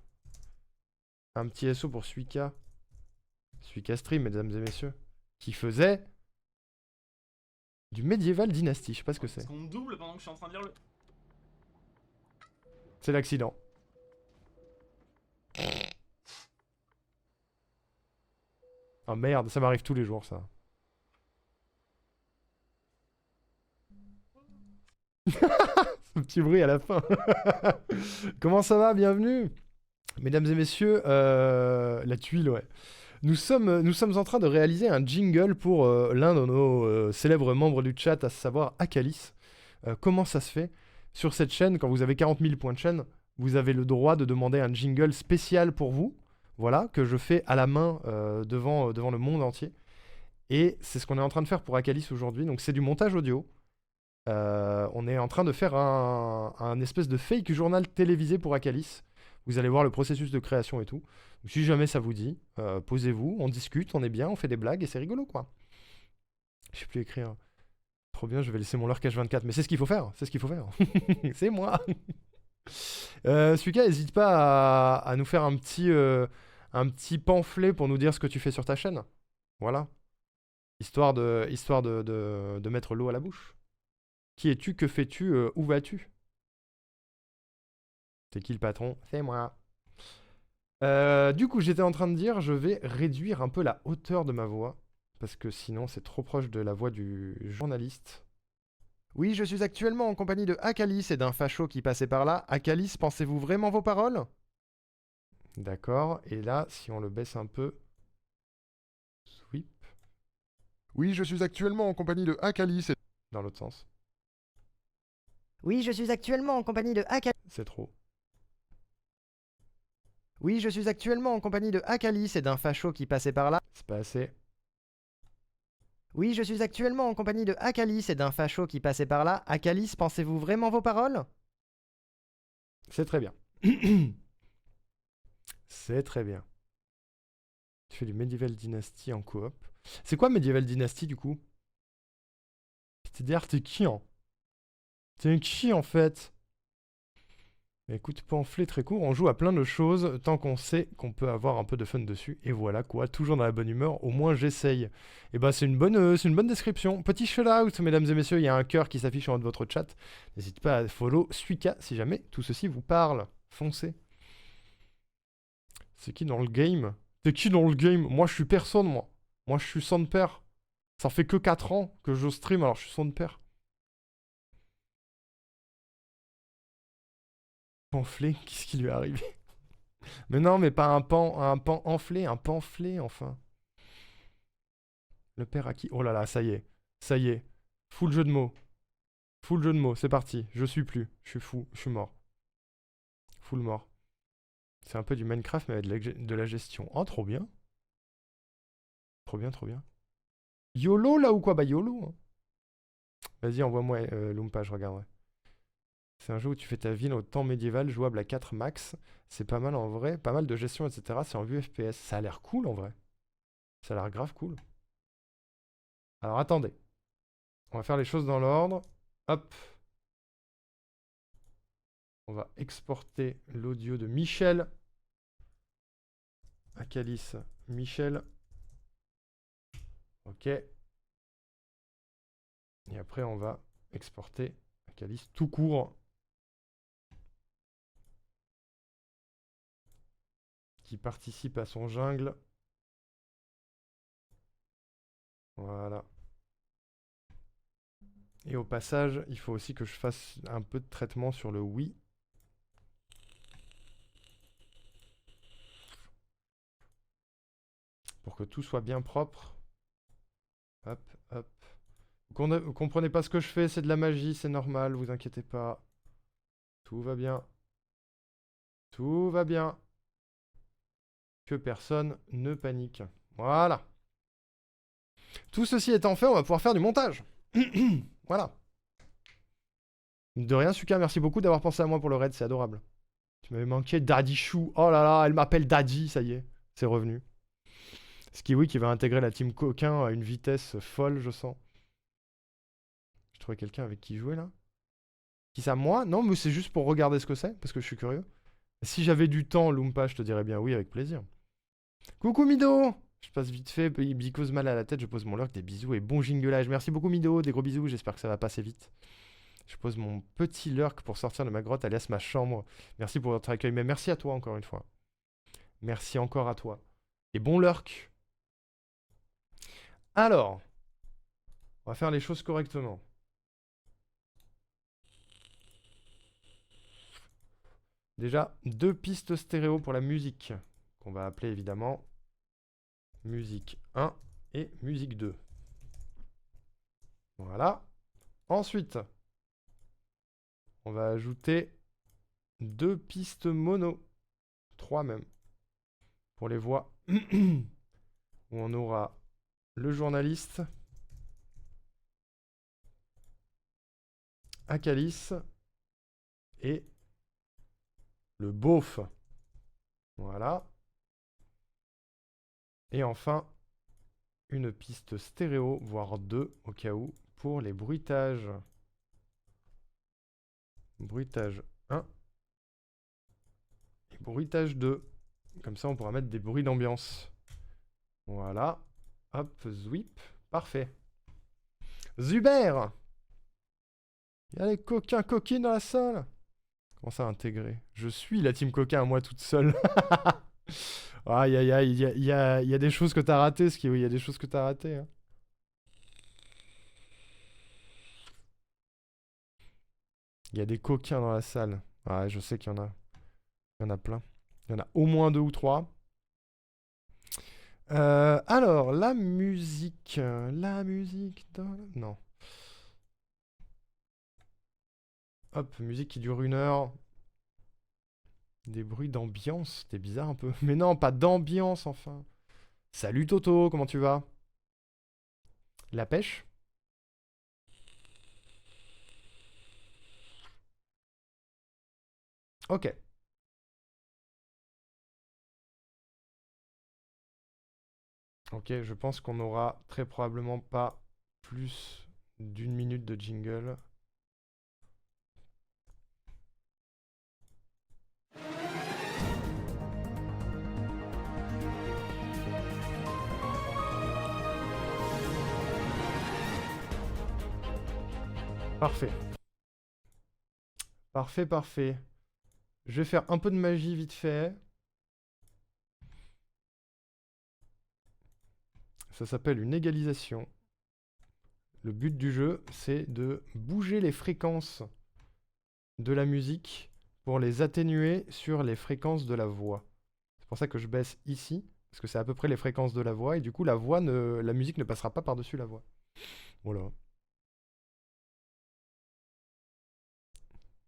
Un petit SO pour Suika. Suika Stream, mesdames et messieurs. Qui faisait du Medieval Dynasty, je sais pas ce que c'est. Est-ce qu'on me double pendant que je suis en train de lire le... C'est l'accident. Oh merde, ça m'arrive tous les jours ça. Ce petit bruit à la fin. Comment ça va? Bienvenue. Mesdames et messieurs, la tuile, ouais. Nous sommes en train de réaliser un jingle pour l'un de nos célèbres membres du chat, à savoir Akalis. Comment ça se fait? Sur cette chaîne, quand vous avez 40 000 points de chaîne, vous avez le droit de demander un jingle spécial pour vous. Voilà, que je fais à la main devant le monde entier. Et c'est ce qu'on est en train de faire pour Akalis aujourd'hui. Donc c'est du montage audio. On est en train de faire un espèce de fake journal télévisé pour Akalis. Vous allez voir le processus de création et tout. Donc, si jamais ça vous dit, posez-vous, on discute, on est bien, on fait des blagues et c'est rigolo quoi. Je sais plus écrire. Trop bien, je vais laisser mon Lurkage 24. Mais c'est ce qu'il faut faire, c'est ce qu'il faut faire. C'est moi. Suika, n'hésite pas à nous faire un petit pamphlet pour nous dire ce que tu fais sur ta chaîne. Voilà. Histoire de mettre l'eau à la bouche. Qui es-tu? Que fais-tu? Où vas-tu? C'est qui le patron? C'est moi. Du coup, j'étais en train de dire, je vais réduire un peu la hauteur de ma voix. Parce que sinon, c'est trop proche de la voix du journaliste. Oui, je suis actuellement en compagnie de Akalis et d'un facho qui passait par là. Akalis, pensez-vous vraiment vos paroles? D'accord. Et là, si on le baisse un peu... Sweep. Oui, je suis actuellement en compagnie de Akalis et... Dans l'autre sens. Oui, je suis actuellement en compagnie de Akalis. C'est trop. Oui, je suis actuellement en compagnie de Akalis et d'un facho qui passait par là. C'est pas assez. Oui, je suis actuellement en compagnie de Akalis et d'un facho qui passait par là. Akalis, pensez-vous vraiment vos paroles? C'est très bien. C'est très bien. Tu fais du Medieval Dynasty en coop. C'est quoi Medieval Dynasty du coup? C'est-à-dire t'es qui hein? T'es qui en fait? Mais écoute, pamphlet très court, on joue à plein de choses tant qu'on sait qu'on peut avoir un peu de fun dessus. Et voilà quoi, toujours dans la bonne humeur, au moins j'essaye. Et bah c'est une bonne description. Petit shout-out, mesdames et messieurs, il y a un cœur qui s'affiche en haut de votre chat. N'hésitez pas à follow Suika si jamais tout ceci vous parle. Foncez. C'est qui dans le game? T'es qui dans le game? Moi je suis personne moi. Moi je suis son père. Ça fait que 4 ans que je stream alors je suis son père. Pamphlet, qu'est-ce qui lui est arrivé? Mais non, mais pas un pan enflé, un pamphlet, enfin. Le père à qui? Oh là là, ça y est. Full jeu de mots. Full jeu de mots, c'est parti. Je suis plus, je suis fou, je suis mort. Full mort. C'est un peu du Minecraft, mais avec de la gestion. Oh, trop bien. Trop bien, trop bien. YOLO, là, ou quoi? Bah, YOLO. Hein. Vas-y, envoie-moi Loompa, je regarderai. C'est un jeu où tu fais ta ville au temps médiéval, jouable à 4 max. C'est pas mal en vrai. Pas mal de gestion, etc. C'est en vue FPS. Ça a l'air cool, en vrai. Ça a l'air grave cool. Alors, attendez. On va faire les choses dans l'ordre. Hop. On va exporter l'audio de Michel. Akalis, Michel. Ok. Et après, on va exporter Akalis tout court. Qui participe à son jungle. Voilà. Et au passage, il faut aussi que je fasse un peu de traitement sur le oui. Pour que tout soit bien propre. Hop, hop. Vous comprenez pas ce que je fais, c'est de la magie, c'est normal, vous inquiétez pas. Tout va bien. Tout va bien. Que personne ne panique. Voilà. Tout ceci étant fait, on va pouvoir faire du montage. Voilà. De rien, Suka, merci beaucoup d'avoir pensé à moi pour le raid, c'est adorable. Tu m'avais manqué, Daddy Chou. Oh là là, elle m'appelle Daddy, ça y est, c'est revenu. Skiwi qui va intégrer la team coquin à une vitesse folle, je sens. Je trouvais quelqu'un avec qui jouer là. Qui ça, moi? Non, mais c'est juste pour regarder ce que c'est, parce que je suis curieux. Si j'avais du temps, Loompa, je te dirais bien oui, avec plaisir. Coucou Mido! Je passe vite fait, Bicose mal à la tête, je pose mon lurk, des bisous et bon jinglage. Merci beaucoup Mido, des gros bisous, j'espère que ça va passer vite. Je pose mon petit lurk pour sortir de ma grotte, alias ma chambre. Merci pour votre accueil, mais merci à toi encore une fois. Merci encore à toi. Et bon lurk. Alors, on va faire les choses correctement. Déjà, 2 pistes stéréo pour la musique, qu'on va appeler évidemment musique 1 et musique 2. Voilà. Ensuite, on va ajouter 2 pistes mono, 3 même, pour les voix, où on aura le journaliste, Akalis et le beauf. Voilà. Et enfin, une piste stéréo, voire 2 au cas où, pour les bruitages. Bruitage 1 et bruitage 2. Comme ça, on pourra mettre des bruits d'ambiance. Voilà. Hop, zwip. Parfait. Zuber! Il y a les coquins coquines dans la salle. Comment ça intégrer? Je suis la team coquin à moi toute seule. Aïe aïe aïe, il y a des choses que t'as ratées, Ski, oui, il y a des choses que t'as ratées. Hein. Il y a des coquins dans la salle. Ouais, je sais qu'il y en a. Il y en a plein. Il y en a au moins 2 ou 3. Alors, la musique. La musique dans... Non. Hop, musique qui dure 1 heure. Des bruits d'ambiance. C'était bizarre un peu. Mais non, pas d'ambiance, enfin. Salut Toto, comment tu vas? La pêche? Ok. Ok, je pense qu'on aura très probablement pas plus d'1 minute de jingle. Parfait. Parfait, parfait. Je vais faire un peu de magie vite fait. Ça s'appelle une égalisation. Le but du jeu, c'est de bouger les fréquences de la musique pour les atténuer sur les fréquences de la voix. C'est pour ça que je baisse ici, parce que c'est à peu près les fréquences de la voix, et du coup la musique ne passera pas par-dessus la voix. Voilà.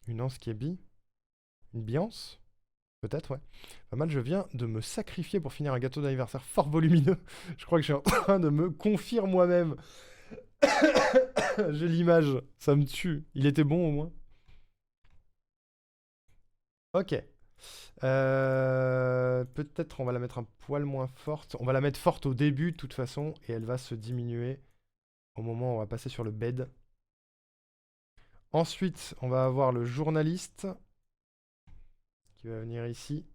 Une anse qui est bi. Une biance. Peut-être, ouais. Pas mal, je viens de me sacrifier pour finir un gâteau d'anniversaire fort volumineux. Je crois que je suis en train de me confier moi-même. J'ai l'image, ça me tue. Il était bon au moins. Ok. Peut-être on va la mettre un poil moins forte. On va la mettre forte au début de toute façon et elle va se diminuer au moment où on va passer sur le bed. Ensuite, on va avoir le journaliste qui va venir ici.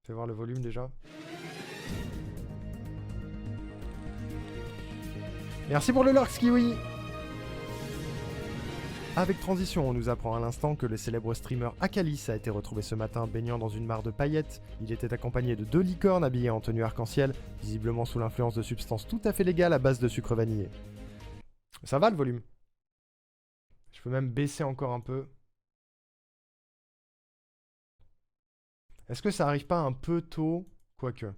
Fais voir le volume déjà. Merci pour le Lurks Kiwi. Avec Transition, on nous apprend à l'instant que le célèbre streamer Akalis a été retrouvé ce matin baignant dans une mare de paillettes. Il était accompagné de 2 licornes habillées en tenue arc-en-ciel, visiblement sous l'influence de substances tout à fait légales à base de sucre vanillé. Ça va le volume? Je peux même baisser encore un peu. Est-ce que ça arrive pas un peu tôt? Quoique.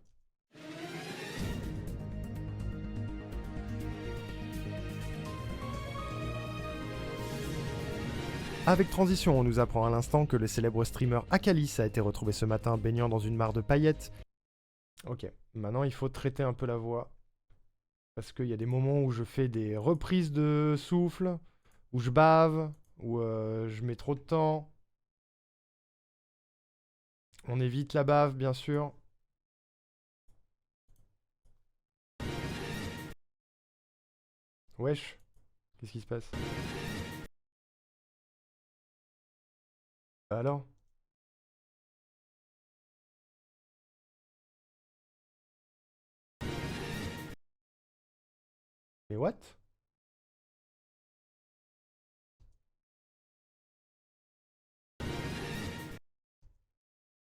Avec Transition, on nous apprend à l'instant que le célèbre streamer Akalis a été retrouvé ce matin baignant dans une mare de paillettes. Ok, maintenant il faut traiter un peu la voix. Parce qu'il y a des moments où je fais des reprises de souffle, où je bave, où je mets trop de temps. On évite la bave, bien sûr. Wesh, qu'est-ce qui se passe? Alors? Mais what?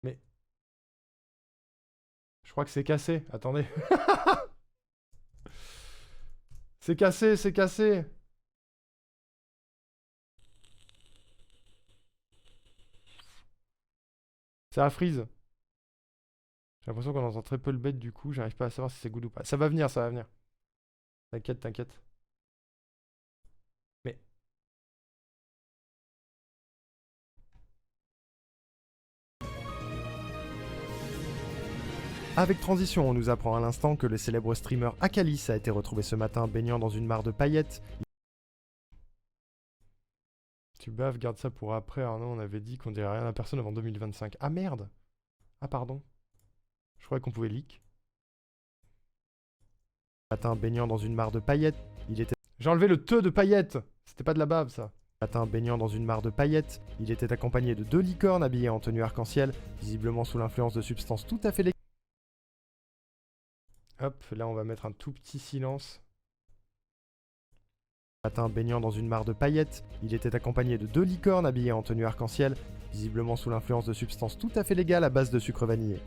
Mais... Je crois que c'est cassé, attendez. C'est cassé, c'est cassé. Ça freeze. J'ai l'impression qu'on entend très peu le bête du coup, j'arrive pas à savoir si c'est good ou pas. Ça va venir, ça va venir. T'inquiète, t'inquiète. Mais... Avec Transition, on nous apprend à l'instant que le célèbre streamer Akalis a été retrouvé ce matin baignant dans une mare de paillettes. Tu baves, garde ça pour après. Alors non, on avait dit qu'on dirait rien à personne avant 2025. Ah merde! Ah pardon. Je croyais qu'on pouvait leak. Matin baignant dans une mare de paillettes, il était... J'ai enlevé le te de paillettes! C'était pas de la bave ça. Matin baignant dans une mare de paillettes, il était accompagné de 2 licornes habillées en tenue arc-en-ciel, visiblement sous l'influence de substances tout à fait légales. Hop, là on va mettre un tout petit silence. Matin baignant dans une mare de paillettes, il était accompagné de 2 licornes habillées en tenue arc-en-ciel, visiblement sous l'influence de substances tout à fait légales à base de sucre vanillé.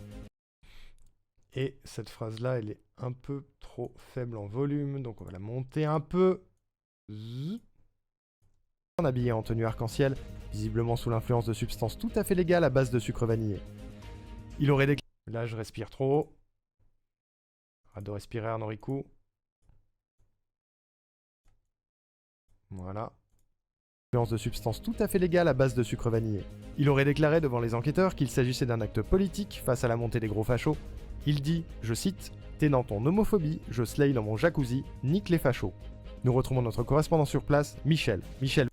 Et cette phrase-là, elle est un peu trop faible en volume, donc on va la monter un peu. Zzz. Habillé en tenue arc-en-ciel, visiblement sous l'influence de substances tout à fait légales à base de sucre vanillé. Il aurait déclaré... Là, je respire trop. Arrête de respirer, Arnaud Ricou. Voilà. Influence de substances tout à fait légales à base de sucre vanillé. Il aurait déclaré devant les enquêteurs qu'il s'agissait d'un acte politique face à la montée des gros fachos. Il dit, je cite, « T'es dans ton homophobie, je slay dans mon jacuzzi, nique les fachos ». Nous retrouvons notre correspondant sur place, Michel. Michel.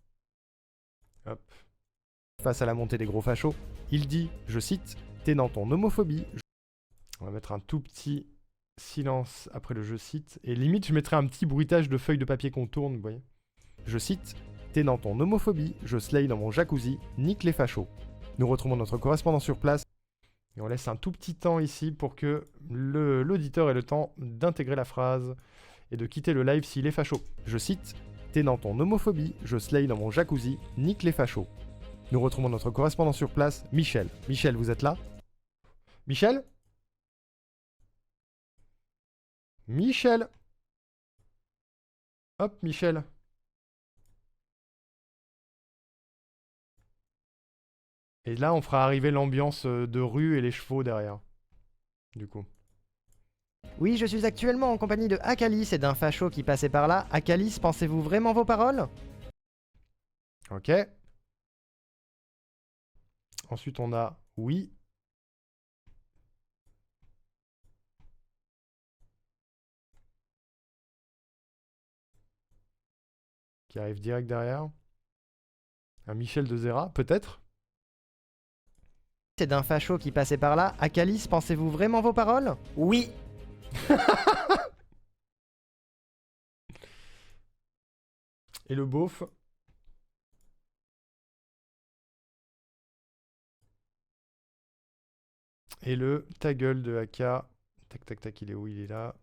Hop. Face à la montée des gros fachos, il dit, je cite, « T'es dans ton homophobie ». On va mettre un tout petit silence après le je cite. Et limite, je mettrai un petit bruitage de feuilles de papier qu'on tourne, vous voyez. Je cite, « T'es dans ton homophobie, je slay dans mon jacuzzi, nique les fachos ». Nous retrouvons notre correspondant sur place. Et on laisse un tout petit temps ici pour que l'auditeur ait le temps d'intégrer la phrase et de quitter le live s'il est facho. Je cite, « T'es dans ton homophobie, je slay dans mon jacuzzi, nique les fachos ». Nous retrouvons notre correspondant sur place, Michel. Michel, vous êtes là? Michel? Michel? Hop, Michel. Et là, on fera arriver l'ambiance de rue et les chevaux derrière. Du coup. Oui, je suis actuellement en compagnie de Akalis et d'un facho qui passait par là. Akalis, pensez-vous vraiment vos paroles? Ok. Ensuite, on a oui. Qui arrive direct derrière. Un Michel de Zera, peut-être. C'est d'un facho qui passait par là. Akalis, pensez-vous vraiment vos paroles? Oui. Et le beauf. Et le ta gueule de AK. Tac tac tac, il est où? Il est là.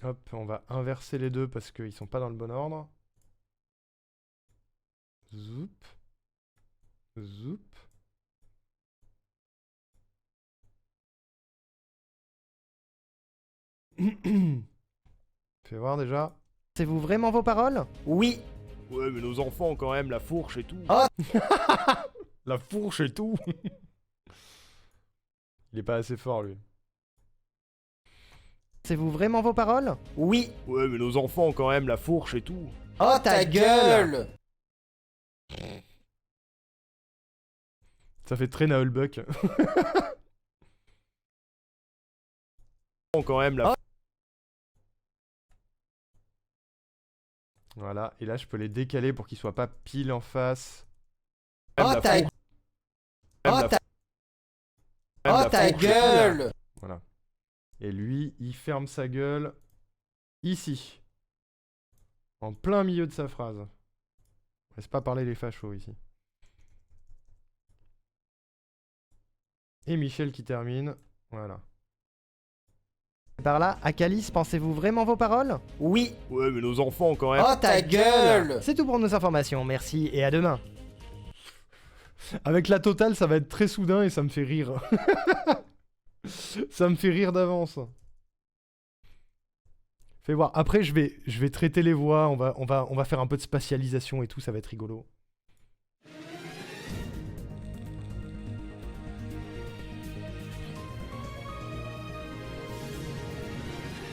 Hop, on va inverser les deux parce qu'ils sont pas dans le bon ordre. Zoup. Zoup. Fais voir déjà. Pensez-vous vraiment vos paroles? Oui. Ouais, mais nos enfants ont quand même la fourche et tout. Oh. La fourche et tout. Il est pas assez fort, lui. Pensez-vous vraiment vos paroles? Oui. Ouais, mais nos enfants ont quand même la fourche et tout. Oh ta gueule. Ça fait très Naulbuck. Quand même la. Voilà, et là je peux les décaler pour qu'ils soient pas pile en face. Oh ta gueule. Voilà. Et lui, il ferme sa gueule ici. En plein milieu de sa phrase. Laisse pas parler les fachos ici. Et Michel qui termine. Voilà. Par là, Akalis, pensez-vous vraiment vos paroles? Oui. Ouais, mais nos enfants ont quand même. Oh ta gueule. C'est tout pour nos informations, merci et à demain. Avec la totale, ça va être très soudain et ça me fait rire. Ça me fait rire d'avance. Fais voir. Après, je vais traiter les voix. On va faire un peu de spatialisation et tout. Ça va être rigolo.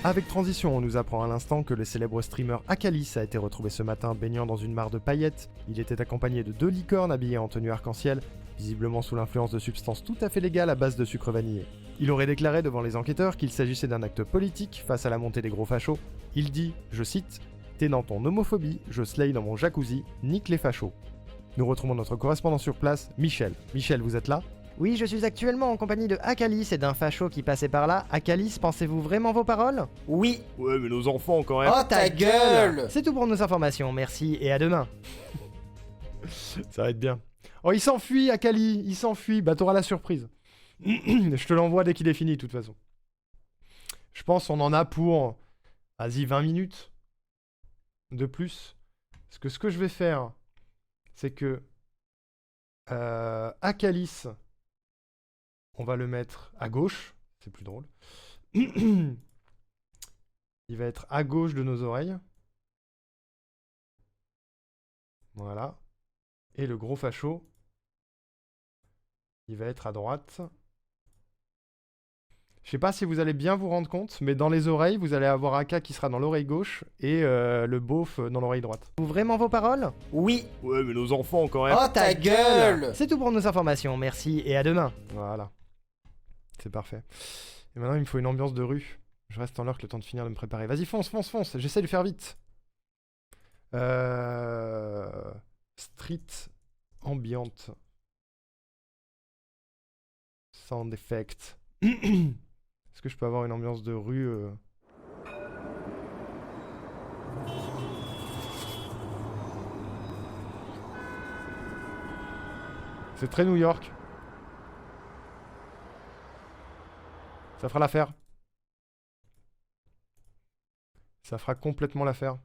Avec Transition, on nous apprend à l'instant que le célèbre streamer Akalis a été retrouvé ce matin baignant dans une mare de paillettes. Il était accompagné de 2 licornes habillées en tenue arc-en-ciel, visiblement sous l'influence de substances tout à fait légales à base de sucre vanillé. Il aurait déclaré devant les enquêteurs qu'il s'agissait d'un acte politique face à la montée des gros fachos. Il dit, je cite, « T'es dans ton homophobie, je slay dans mon jacuzzi, nique les fachos ». Nous retrouvons notre correspondant sur place, Michel. Michel, vous êtes là? Oui, je suis actuellement en compagnie de Akalis et d'un facho qui passait par là. Akalis, pensez-vous vraiment vos paroles? Oui. Ouais, mais nos enfants ont quand même. Oh ta gueule. C'est tout pour nos informations, merci et à demain. Ça va être bien. Oh, il s'enfuit, Akali, il s'enfuit. Bah, t'auras la surprise. Je te l'envoie dès qu'il est fini, de toute façon. Je pense on en a pour, vas-y, 20 minutes de plus. Parce que ce que je vais faire, c'est que Akalis, on va le mettre à gauche. C'est plus drôle. Il va être à gauche de nos oreilles. Voilà. Et le gros facho, il va être à droite. Je sais pas si vous allez bien vous rendre compte, mais dans les oreilles, vous allez avoir Aka qui sera dans l'oreille gauche et le beauf dans l'oreille droite. Vous vraiment vos paroles? Oui. Ouais, mais nos enfants ont quand même. Oh ta gueule. C'est tout pour nos informations, merci et à demain. Voilà. C'est parfait. Et maintenant, il me faut une ambiance de rue. Je reste en l'heure que le temps de finir de me préparer. Vas-y, fonce, fonce, fonce. J'essaie de faire vite. Street ambiante. Sound effect. Est-ce que je peux avoir une ambiance de rue C'est très New York. Ça fera l'affaire. Ça fera complètement l'affaire.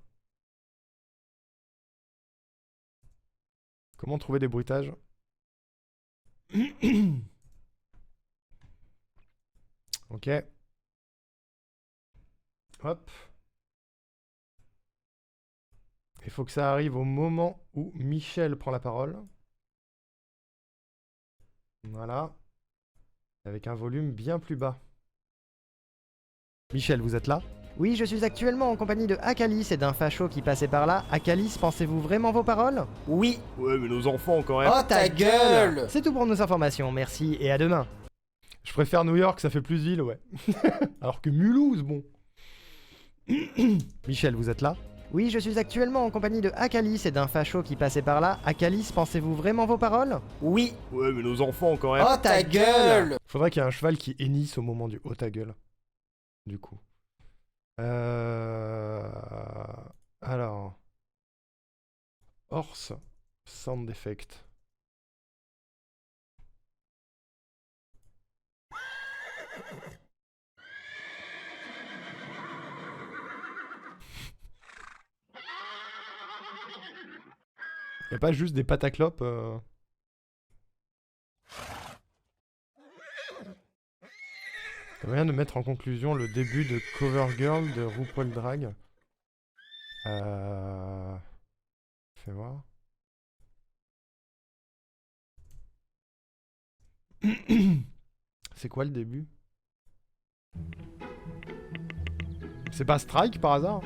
Comment trouver des bruitages? Ok. Hop. Il faut que ça arrive au moment où Michel prend la parole. Voilà. Avec un volume bien plus bas. Michel, vous êtes là? Oui, je suis actuellement en compagnie de Akalis et d'un facho qui passait par là. Akalis, pensez-vous vraiment vos paroles? Oui. Ouais, mais nos enfants ont quand même... Oh ta gueule! C'est tout pour nos informations, merci et à demain. Je préfère New York, ça fait plus ville, ouais. Alors que Mulhouse, bon. Michel, vous êtes là? Oui, je suis actuellement en compagnie de Akalis et d'un facho qui passait par là. Akalis, pensez-vous vraiment vos paroles? Oui. Ouais, mais nos enfants ont quand même... Oh ta gueule! Faudrait qu'il y ait un cheval qui hennisse au moment du haut ta gueule. Du coup. Alors. Horse. Sound effect. Y'a pas juste des pataclopes Y'a moyen de mettre en conclusion le début de Cover Girl de RuPaul Drag. Fais voir. C'est quoi le début? C'est pas Strike par hasard?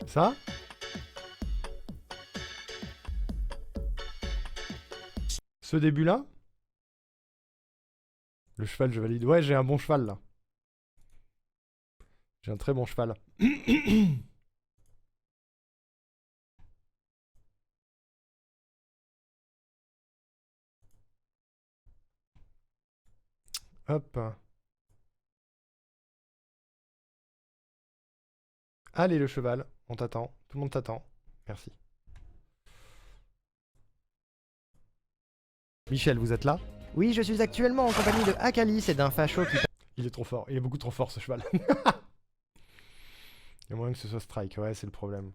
Ça? Ce début-là? Le cheval, je valide. Ouais, j'ai un bon cheval, là. J'ai un très bon cheval. Hop. Allez, le cheval. On t'attend. Tout le monde t'attend. Merci. Michel, vous êtes là? Oui, je suis actuellement en compagnie de Akalis et d'un facho qui... Il est trop fort. Il est beaucoup trop fort, ce cheval. Il y a moyen que ce soit Strike. Ouais, c'est le problème.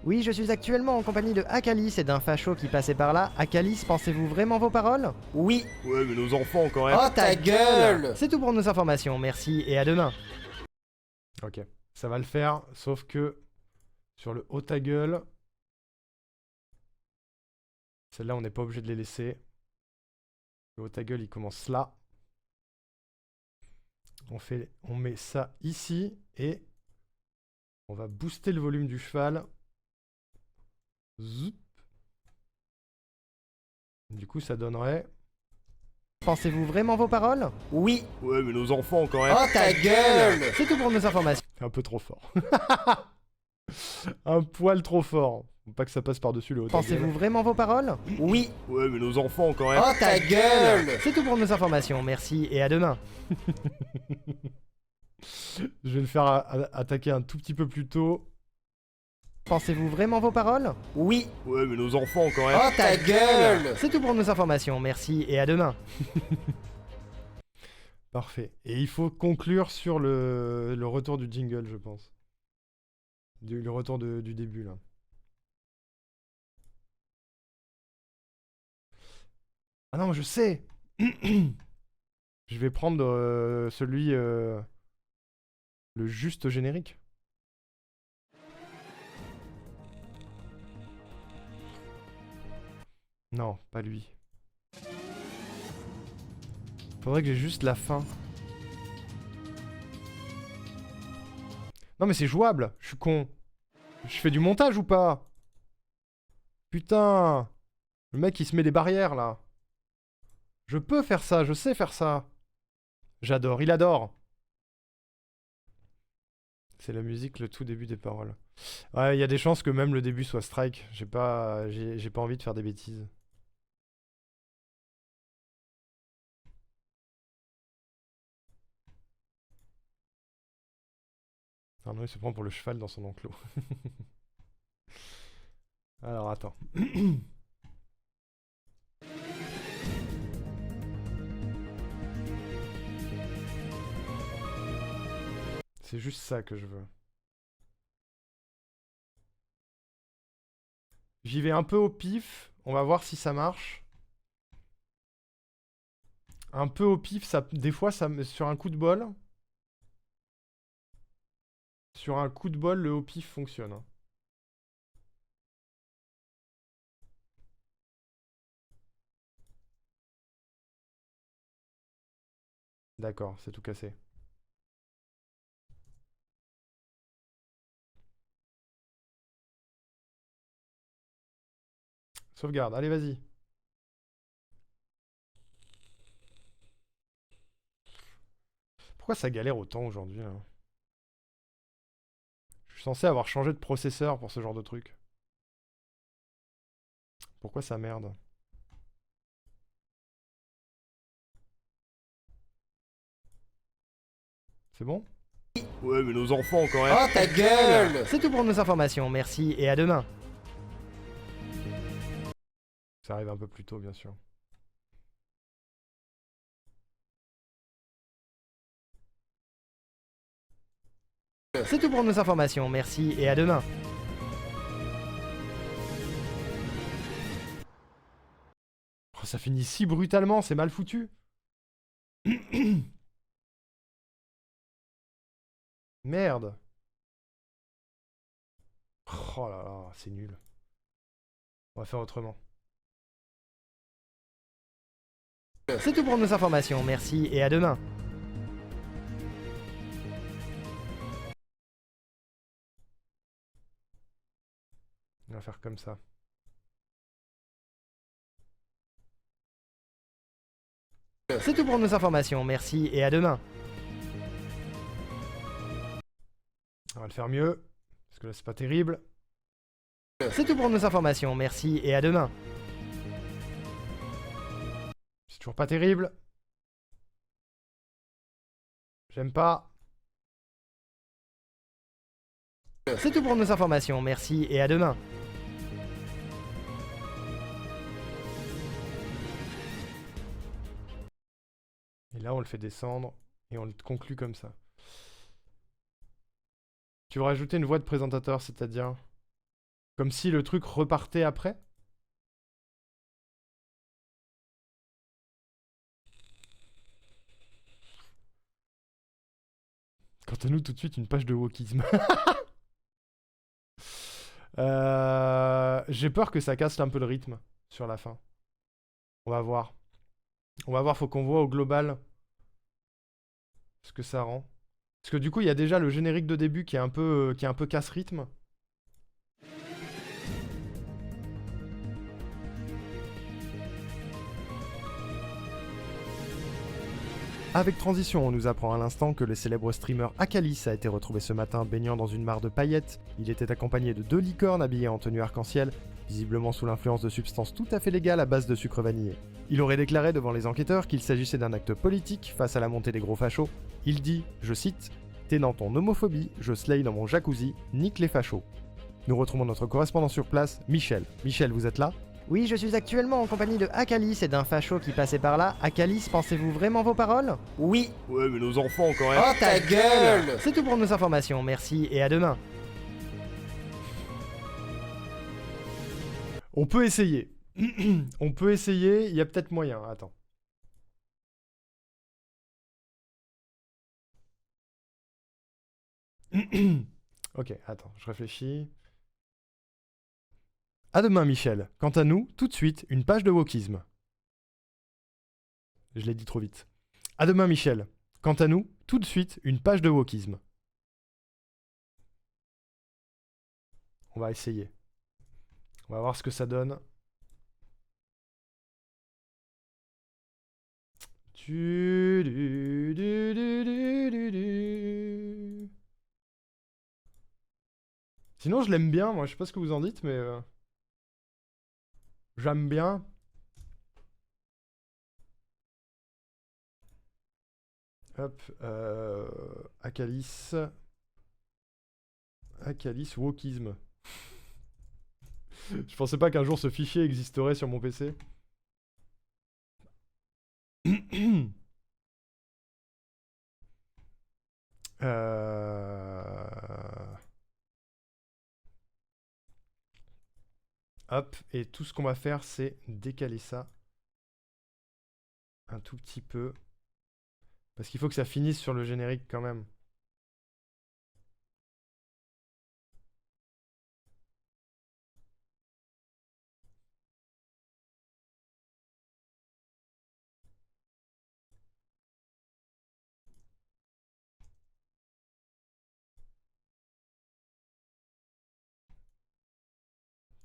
Oui, je suis actuellement en compagnie de Akalis et d'un facho qui passait par là. Akalis, pensez-vous vraiment vos paroles? Oui. Ouais, mais nos enfants ont quand même... Oh ta gueule! C'est tout pour nos informations, merci et à demain. Ok. Ça va le faire, sauf que... Sur le haut ta gueule... Celle-là, on n'est pas obligé de les laisser. Le haut ta gueule, il commence là. On met ça ici et on va booster le volume du cheval. Zoup. Du coup, ça donnerait... Pensez-vous vraiment vos paroles? Oui. Ouais, mais nos enfants ont quand même... Oh ta gueule! C'est tout pour nos informations. C'est un peu trop fort. Un poil trop fort. Faut pas que ça passe par-dessus le haut ta gueule. Pensez-vous vraiment vos paroles? Oui. Ouais, mais nos enfants ont quand même... Oh ta gueule! C'est tout pour nos informations, merci et à demain. Je vais le faire attaquer un tout petit peu plus tôt. Pensez-vous vraiment vos paroles? Oui. Ouais, mais nos enfants ont quand même... Oh ta gueule! C'est tout pour nos informations, merci et à demain. Parfait. Et il faut conclure sur le retour du jingle, je pense. Le retour du début, là. Ah non, je sais. Je vais prendre celui... le juste générique. Non, pas lui. Faudrait que j'ai juste la fin. Non mais c'est jouable, je suis con. Je fais du montage ou pas? Putain. Le mec il se met des barrières là. Je peux faire ça, je sais faire ça. J'adore, il adore. C'est la musique, le tout début des paroles. Ouais, il y a des chances que même le début soit strike. J'ai pas envie de faire des bêtises. Arnaud il se prend pour le cheval dans son enclos. Alors attends. C'est juste ça que je veux. J'y vais un peu au pif. On va voir si ça marche. Un peu au pif, ça, des fois, ça, sur un coup de bol. Sur un coup de bol, le haut pif fonctionne. D'accord, c'est tout cassé. Sauvegarde, allez vas-y. Pourquoi ça galère autant aujourd'hui là? Je suis censé avoir changé de processeur pour ce genre de truc. Pourquoi ça merde? C'est bon? Ouais, mais nos enfants quand même. Oh ta gueule! C'est tout pour nos informations, merci et à demain. Ça arrive un peu plus tôt, bien sûr. C'est tout pour nos informations, merci et à demain. Oh, ça finit si brutalement, c'est mal foutu. Merde. Oh là là, c'est nul. On va faire autrement. C'est tout pour nos informations, merci et à demain. On va faire comme ça. C'est tout pour nos informations, merci et à demain. On va le faire mieux. Parce que là, c'est pas terrible. C'est tout pour nos informations, merci et à demain. C'est toujours pas terrible. J'aime pas. C'est tout pour nos informations, merci et à demain. Et là, on le fait descendre. Et on le conclut comme ça. Tu veux rajouter une voix de présentateur, c'est-à-dire comme si le truc repartait après? Quant à nous, tout de suite, une page de wokisme. J'ai peur que ça casse un peu le rythme sur la fin. On va voir. On va voir, faut qu'on voit au global ce que ça rend. Parce que du coup, il y a déjà le générique de début qui est un peu casse-rythme. Avec Transition, on nous apprend à l'instant que le célèbre streamer Akalis a été retrouvé ce matin baignant dans une mare de paillettes. Il était accompagné de 2 licornes habillées en tenue arc-en-ciel, visiblement sous l'influence de substances tout à fait légales à base de sucre vanillé. Il aurait déclaré devant les enquêteurs qu'il s'agissait d'un acte politique face à la montée des gros fachos. Il dit, je cite, « T'es dans ton homophobie, je slay dans mon jacuzzi, nique les fachos ». Nous retrouvons notre correspondant sur place, Michel. Michel, vous êtes là? Oui, je suis actuellement en compagnie de Akalis et d'un facho qui passait par là. Akalis, pensez-vous vraiment vos paroles? Oui! Ouais, mais nos enfants quand même. Oh ta gueule! C'est tout pour nos informations, merci et à demain. On peut essayer. On peut essayer, il y a peut-être moyen. Attends. Ok, attends, je réfléchis. À demain, Michel. Quant à nous, tout de suite, une page de wokisme. Je l'ai dit trop vite. À demain, Michel. Quant à nous, tout de suite, une page de wokisme. On va essayer. On va voir ce que ça donne. Sinon, je l'aime bien, moi. Je sais pas ce que vous en dites, mais... j'aime bien. Hop. Akalis. Akalis wokisme. Je pensais pas qu'un jour ce fichier existerait sur mon PC. Hop, et tout ce qu'on va faire, c'est décaler ça un tout petit peu. Parce qu'il faut que ça finisse sur le générique quand même.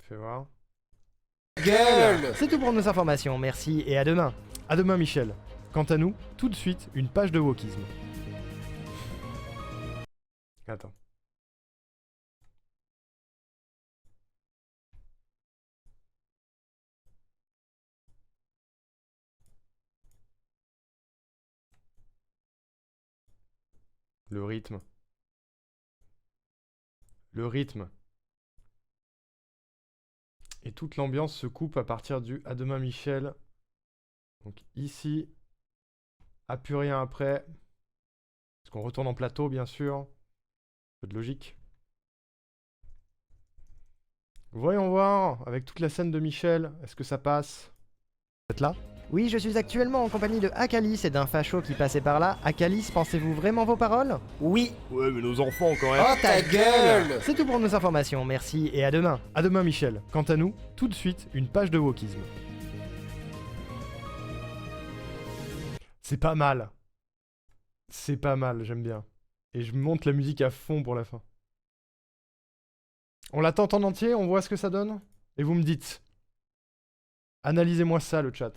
Fais voir. Gueule. C'est tout pour nos informations, merci et à demain. À demain, Michel. Quant à nous, tout de suite, une page de wokisme. Attends. Le rythme. Le rythme. Et toute l'ambiance se coupe à partir du à demain Michel. Donc ici, à plus rien après. Parce qu'on retourne en plateau, bien sûr. Un peu de logique. Voyons voir, avec toute la scène de Michel, est-ce que ça passe? Vous êtes là? Oui, je suis actuellement en compagnie de Akalis et d'un facho qui passait par là. Akalis, pensez-vous vraiment vos paroles? Oui. Ouais, mais nos enfants quand même. Oh ta gueule. C'est tout pour nos informations, merci et à demain. À demain, Michel. Quant à nous, tout de suite, une page de wokisme. C'est pas mal. C'est pas mal, j'aime bien. Et je monte la musique à fond pour la fin. On l'attend en entier, on voit ce que ça donne. Et vous me dites. Analysez-moi ça, le chat.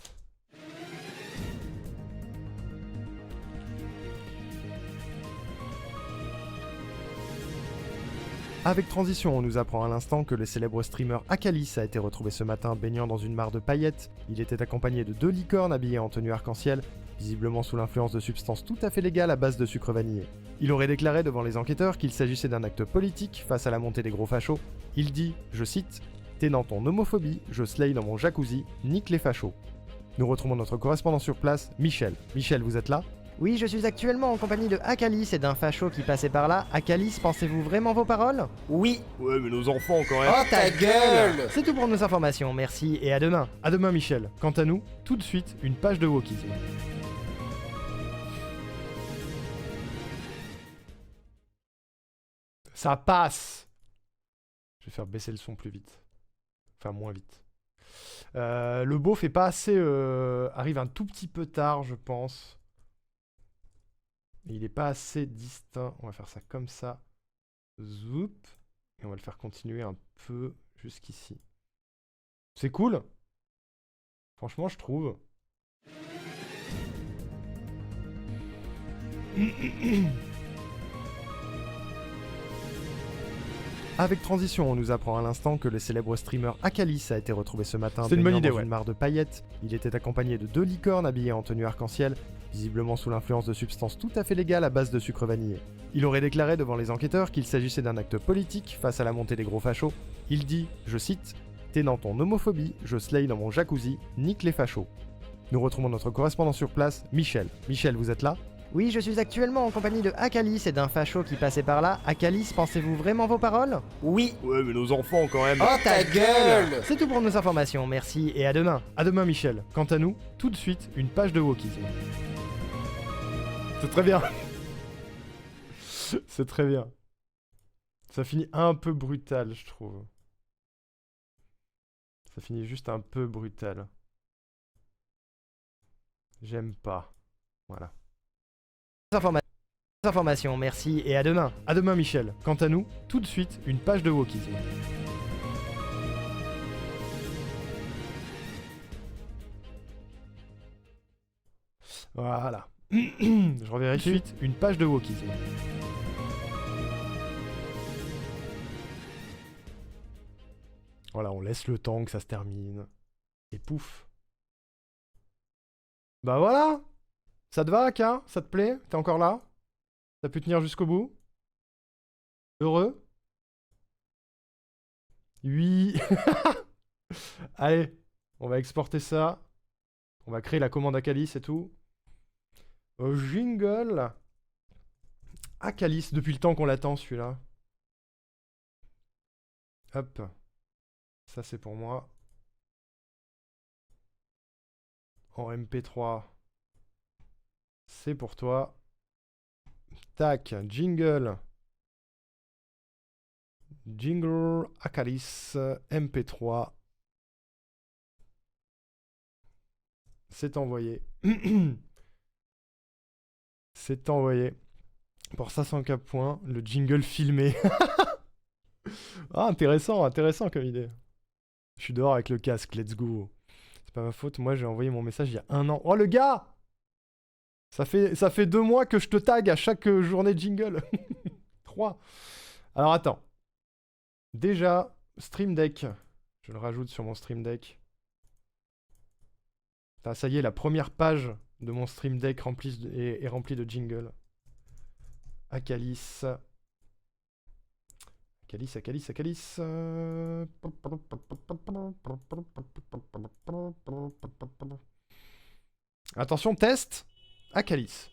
Avec Transition, on nous apprend à l'instant que le célèbre streamer Akalis a été retrouvé ce matin baignant dans une mare de paillettes. Il était accompagné de 2 licornes habillées en tenue arc-en-ciel, visiblement sous l'influence de substances tout à fait légales à base de sucre vanillé. Il aurait déclaré devant les enquêteurs qu'il s'agissait d'un acte politique face à la montée des gros fachos. Il dit, je cite, « T'es dans ton homophobie, je slay dans mon jacuzzi, nique les fachos ». Nous retrouvons notre correspondant sur place, Michel. Michel, vous êtes là? Oui, je suis actuellement en compagnie de Akalis et d'un facho qui passait par là. Akalis, pensez-vous vraiment vos paroles? Oui. Ouais, mais nos enfants quand même. Oh ta gueule. C'est tout pour nos informations, merci et à demain. À demain, Michel. Quant à nous, tout de suite, une page de wokisme. Ça passe. Je vais faire baisser le son plus vite. Enfin, moins vite. Le beauf est pas assez... arrive un tout petit peu tard, je pense. Et il est pas assez distinct. On va faire ça comme ça. Zoup. Et on va le faire continuer un peu jusqu'ici. C'est cool. Franchement, je trouve. Avec Transition, on nous apprend à l'instant que le célèbre streamer Akalis a été retrouvé ce matin C'est une bonne baignant idée, dans ouais. une mare de paillettes. Il était accompagné de 2 licornes habillées en tenue arc-en-ciel, visiblement sous l'influence de substances tout à fait légales à base de sucre vanillé. Il aurait déclaré devant les enquêteurs qu'il s'agissait d'un acte politique face à la montée des gros fachos. Il dit, je cite, « T'es dans ton homophobie, je slay dans mon jacuzzi, nique les fachos ». Nous retrouvons notre correspondant sur place, Michel. Michel, vous êtes là? Oui, je suis actuellement en compagnie de Akalis et d'un facho qui passait par là. Akalis, pensez-vous vraiment vos paroles? Oui. Ouais, mais nos enfants quand même. Oh ta gueule. C'est tout pour nos informations, merci et à demain. À demain, Michel. Quant à nous, tout de suite, une page de wokisme. C'est très bien. C'est très bien. Ça finit un peu brutal, je trouve. Ça finit juste un peu brutal. J'aime pas. Voilà. Informations, merci et à demain. À demain, Michel. Quant à nous, tout de suite, une page de wokisme. Voilà. Je revérifie. Ensuite, une page de wokisme. Voilà, on laisse le temps que ça se termine. Et pouf. Bah voilà. Ça te va, Aka? Ça te plaît? T'es encore là? T'as pu tenir jusqu'au bout? Heureux? Oui. Allez, on va exporter ça. On va créer la commande Akalis et tout. Jingle. Akalis, depuis le temps qu'on l'attend celui-là. Hop. Ça c'est pour moi. En MP3. C'est pour toi. Tac, jingle. Jingle Akalis MP3. C'est envoyé. C'est envoyé. Pour 504 points, le jingle filmé. Ah, intéressant, intéressant comme idée. Je suis dehors avec le casque, let's go. C'est pas ma faute, moi j'ai envoyé mon message il y a 1 an. Oh le gars! Ça fait 2 mois que je te tag à chaque journée de jingle. 3. Alors attends. Déjà, Stream Deck. Je le rajoute sur mon Stream Deck. Ah, ça y est, la première page de mon Stream Deck est remplie de jingle. Acalis. Acalis. Attention, test. Acalis.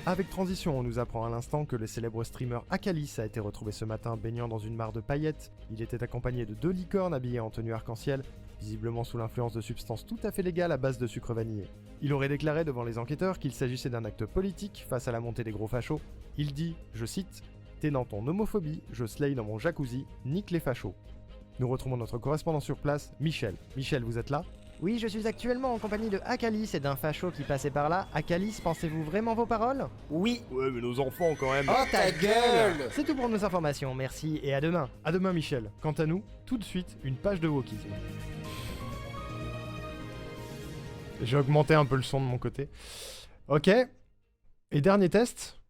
Avec Transition, on nous apprend à l'instant que le célèbre streamer Acalis a été retrouvé ce matin baignant dans une mare de paillettes. Il était accompagné de 2 licornes habillées en tenue arc-en-ciel, visiblement sous l'influence de substances tout à fait légales à base de sucre vanillé. Il aurait déclaré devant les enquêteurs qu'il s'agissait d'un acte politique face à la montée des gros fachos. Il dit, je cite, « T'es dans ton homophobie, je slay dans mon jacuzzi, nique les fachos ». Nous retrouvons notre correspondant sur place, Michel. Michel, vous êtes là ? Oui, je suis actuellement en compagnie de Acalis et d'un facho qui passait par là. Acalis, pensez-vous vraiment vos paroles? Oui. Ouais, mais nos enfants quand même. Oh ta gueule! C'est tout pour nos informations, merci et à demain. À demain, Michel. Quant à nous, tout de suite, une page de wokisme. J'ai augmenté un peu le son de mon côté. Ok. Et dernier test.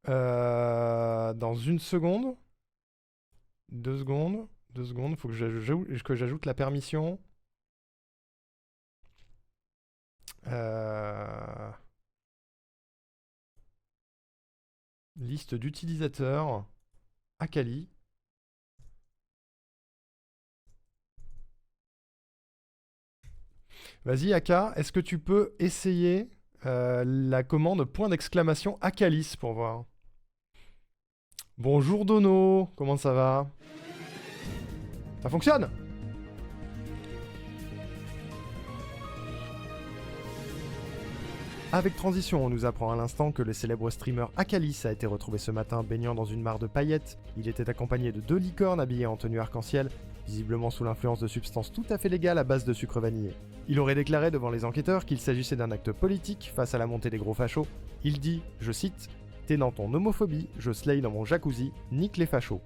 Dans 1 seconde. 2 secondes. 2 secondes. Faut que j'ajoute la permission. Liste d'utilisateurs. Akali. Vas-y, Aka, est-ce que tu peux essayer la commande point d'exclamation Acalis pour voir? Bonjour Dono, comment ça va? Ça fonctionne? Avec Transition, on nous apprend à l'instant que le célèbre streamer Acalis a été retrouvé ce matin baignant dans une mare de paillettes. Il était accompagné de 2 licornes habillées en tenue arc-en-ciel, visiblement sous l'influence de substances tout à fait légales à base de sucre vanillé. Il aurait déclaré devant les enquêteurs qu'il s'agissait d'un acte politique face à la montée des gros fachos. Il dit, je cite, « T'es dans ton homophobie, je slay dans mon jacuzzi, nique les fachos ».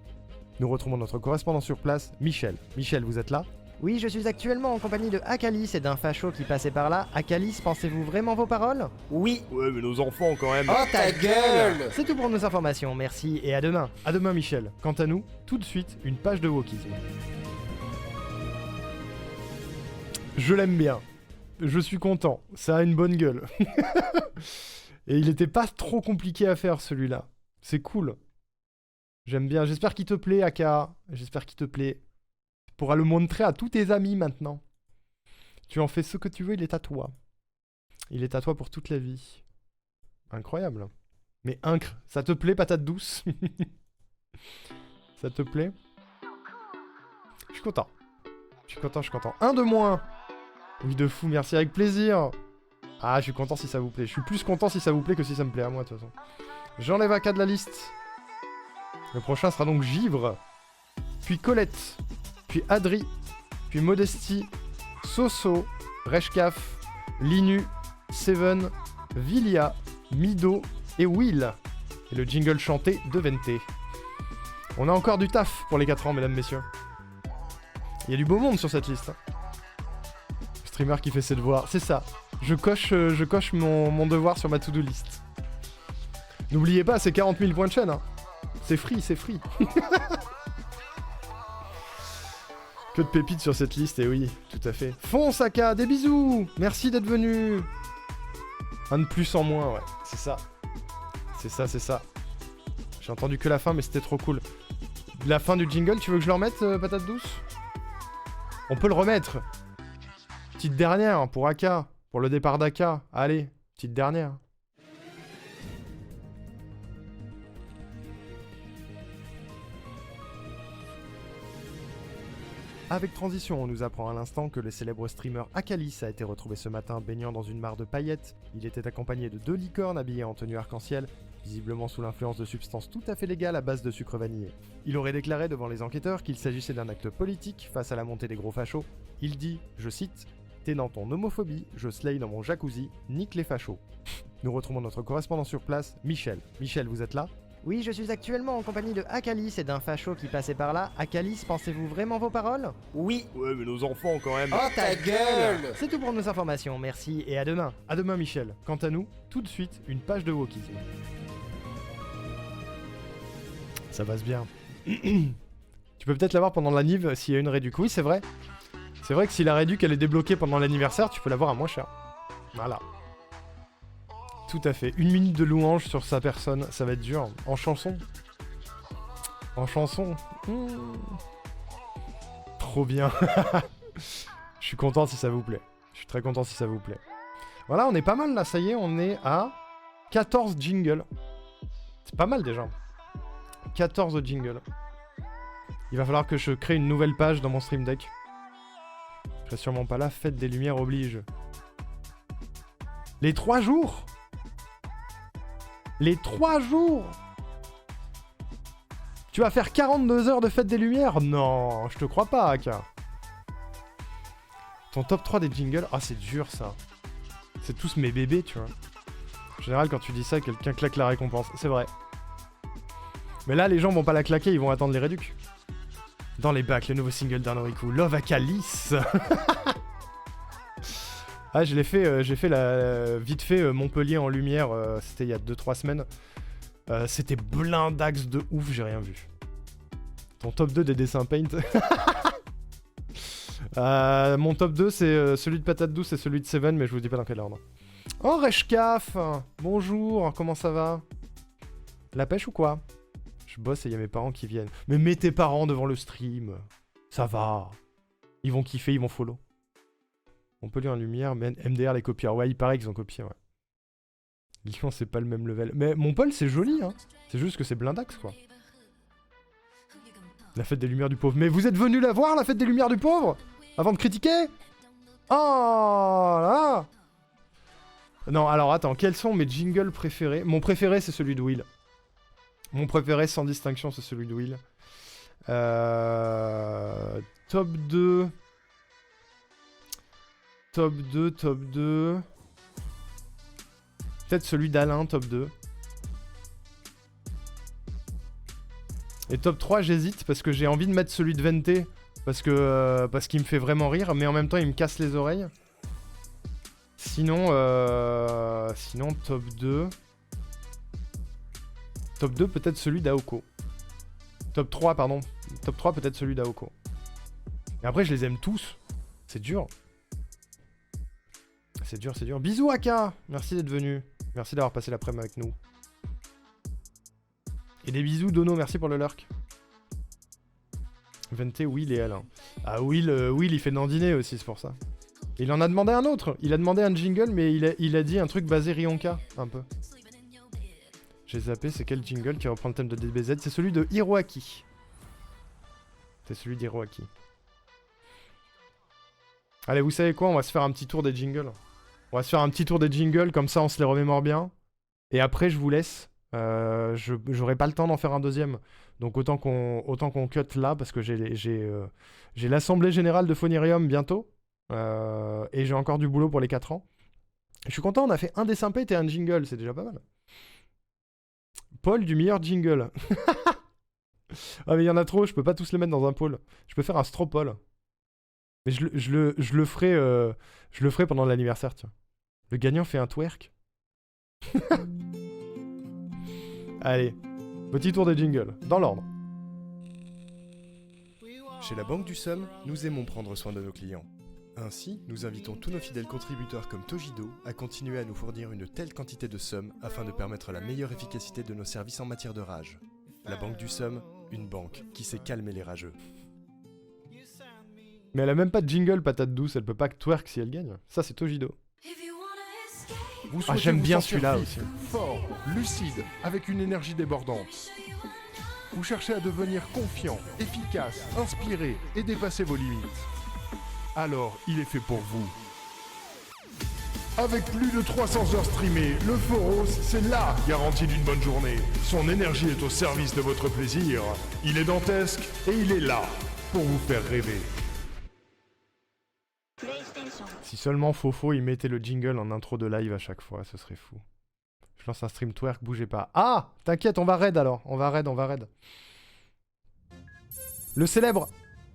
Nous retrouvons notre correspondant sur place, Michel. Michel, vous êtes là? Oui, je suis actuellement en compagnie de Acalis et d'un facho qui passait par là. Acalis, pensez-vous vraiment vos paroles? Oui. Ouais, mais nos enfants quand même. Oh ta gueule! C'est tout pour nos informations, merci et à demain. À demain, Michel. Quant à nous, tout de suite, une page de wokisme. Je l'aime bien. Je suis content. Ça a une bonne gueule. Et il était pas trop compliqué à faire, celui-là. C'est cool. J'aime bien. J'espère qu'il te plaît, Aka. J'espère qu'il te plaît. Tu pourras le montrer à tous tes amis maintenant. Tu en fais ce que tu veux, il est à toi. Il est à toi pour toute la vie. Incroyable. Mais incre, ça te plaît, patate douce? Ça te plaît? Je suis content. Je suis content. 1 de moins. Oui, de fou, merci, avec plaisir. Ah, je suis content si ça vous plaît. Je suis plus content si ça vous plaît que si ça me plaît à moi, de toute façon. J'enlève Aka de la liste. Le prochain sera donc Givre, puis Colette, puis Adri, puis Modesty, Soso, Reshkaf, Linu, Seven, Vilia, Mido et Will. Et le jingle chanté de Vente. On a encore du taf pour les 4 ans, mesdames, messieurs. Il y a du beau monde sur cette liste. Streamer qui fait ses devoirs, c'est ça. Je coche mon devoir sur ma to-do list. N'oubliez pas, c'est 40 000 points de chaîne. Hein. C'est free, c'est free. Que de pépites sur cette liste, et oui, tout à fait. Fonce, Aka, des bisous. Merci d'être venu. Un de plus en moins, ouais. C'est ça. C'est ça. J'ai entendu que la fin, mais c'était trop cool. La fin du jingle, tu veux que je le remette, patate douce? On peut le remettre. Petite dernière pour Aka. Pour le départ d'Aka. Allez, petite dernière. Avec Transition, on nous apprend à l'instant que le célèbre streamer Acalis a été retrouvé ce matin baignant dans une mare de paillettes. Il était accompagné de 2 licornes habillées en tenue arc-en-ciel, visiblement sous l'influence de substances tout à fait légales à base de sucre vanillé. Il aurait déclaré devant les enquêteurs qu'il s'agissait d'un acte politique face à la montée des gros fachos. Il dit, je cite, « T'es dans ton homophobie, je slay dans mon jacuzzi, nique les fachos. Nous retrouvons notre correspondant sur place, Michel. Michel, vous êtes là? Oui, je suis actuellement en compagnie de Akalis et d'un facho qui passait par là. Akalis, pensez-vous vraiment vos paroles? Oui. Ouais, mais nos enfants quand même. Oh ta gueule! C'est tout pour nos informations, merci et à demain. À demain, Michel. Quant à nous, tout de suite, une page de wokisme. Ça passe bien. Tu peux peut-être l'avoir pendant l'anniv s'il y a une réduc. Oui, c'est vrai. C'est vrai que si la réduc elle est débloquée pendant l'anniversaire, tu peux l'avoir à moins cher. Voilà. Tout à fait. 1 minute de louange sur sa personne, ça va être dur. En chanson. En chanson. Trop bien. Je suis content si ça vous plaît. Je suis très content si ça vous plaît. Voilà, on est pas mal là, ça y est, on est à 14 jingles. C'est pas mal déjà. 14 jingles. Il va falloir que je crée une nouvelle page dans mon Stream Deck. Je serai sûrement pas là, fête des lumières oblige. Les 3 jours? Les 3 jours? Tu vas faire 42 heures de fête des lumières? Non, je te crois pas, Aka. Ton top 3 des jingles? Ah, c'est dur ça. C'est tous mes bébés, tu vois. En général, quand tu dis ça, quelqu'un claque la récompense. C'est vrai. Mais là, les gens vont pas la claquer, ils vont attendre les réducs. Dans les bacs, le nouveau single d'Arnoriku, Love Akalis. Ah, je l'ai fait, j'ai fait vite fait Montpellier en lumière, c'était il y a 2-3 semaines. C'était blindax de ouf, j'ai rien vu. Ton top 2 des dessins Paint. Mon top 2, c'est celui de Patate Douce et celui de Seven, mais je vous dis pas dans quel ordre. Oh, Reshkaf, bonjour, comment ça va? La pêche ou quoi? Je bosse et il y a mes parents qui viennent. Mais mets tes parents devant le stream. Ça va. Ils vont kiffer, ils vont follow. On peut lire en lumière, mais MDR les copieurs. Ouais, il paraît qu'ils ont copié, ouais. Lyon, c'est pas le même level. Mais mon Paul, c'est joli, hein. C'est juste que c'est blindax, quoi. La fête des lumières du pauvre. Mais vous êtes venu la voir, la fête des lumières du pauvre? Avant de critiquer? Oh là. Non, alors attends, quels sont mes jingles préférés? Mon préféré, c'est celui de Will. Mon préféré, sans distinction, c'est celui de Will. Top 2. Top 2, top 2. Peut-être celui d'Alain, top 2. Et top 3, j'hésite parce que j'ai envie de mettre celui de Vente. Parce qu'il me fait vraiment rire, mais en même temps, il me casse les oreilles. Sinon, top 2. Top 2, peut-être celui d'Aoko. Top 3, pardon. Top 3, peut-être celui d'Aoko. Et après, je les aime tous. C'est dur. C'est dur, c'est dur. Bisous, Aka. Merci d'être venu. Merci d'avoir passé l'après-midi avec nous. Et des bisous, Dono. Merci pour le lurk. Vente, Will et Alain. Ah, Will, il fait dandiner aussi, c'est pour ça. Il en a demandé un autre. Il a demandé un jingle, mais il a dit un truc basé Rionka, un peu. J'ai zappé, c'est quel jingle qui reprend le thème de DBZ? C'est celui de Hiroaki. C'est celui d'Hiroaki. Allez, vous savez quoi? On va se faire un petit tour des jingles. On va se faire un petit tour des jingles, comme ça on se les remémore bien. Et après, je vous laisse. J'aurai pas le temps d'en faire un deuxième. Donc autant qu'on cut là, parce que j'ai l'assemblée générale de Phonirium bientôt. Et j'ai encore du boulot pour les 4 ans. Je suis content, on a fait un dessin paint et un jingle, c'est déjà pas mal. Paul du meilleur jingle. Ah mais il y en a trop, je peux pas tous les mettre dans un pôle. Je peux faire un stropole. Mais je le ferai pendant l'anniversaire, tiens. Le gagnant fait un twerk. Allez, petit tour des jingles, dans l'ordre. Chez la Banque du Somme, nous aimons prendre soin de nos clients. Ainsi, nous invitons tous nos fidèles contributeurs comme Tojido à continuer à nous fournir une telle quantité de sommes afin de permettre la meilleure efficacité de nos services en matière de rage. La Banque du Somme, une banque qui sait calmer les rageux. Mais elle a même pas de jingle patate douce, elle peut pas twerk si elle gagne. Ça c'est Tojido. Ah, j'aime vous bien sentir celui-là vif, aussi. Fort, lucide, avec une énergie débordante. Vous cherchez à devenir confiant, efficace, inspiré et dépasser vos limites. Alors, il est fait pour vous. Avec plus de 300 heures streamées, le Phoros, c'est LA garantie d'une bonne journée. Son énergie est au service de votre plaisir. Il est dantesque et il est là pour vous faire rêver. Si seulement Fofo il mettait le jingle en intro de live à chaque fois, ce serait fou. Je lance un stream twerk, bougez pas. Ah, t'inquiète, on va raid alors. On va raid. Le célèbre.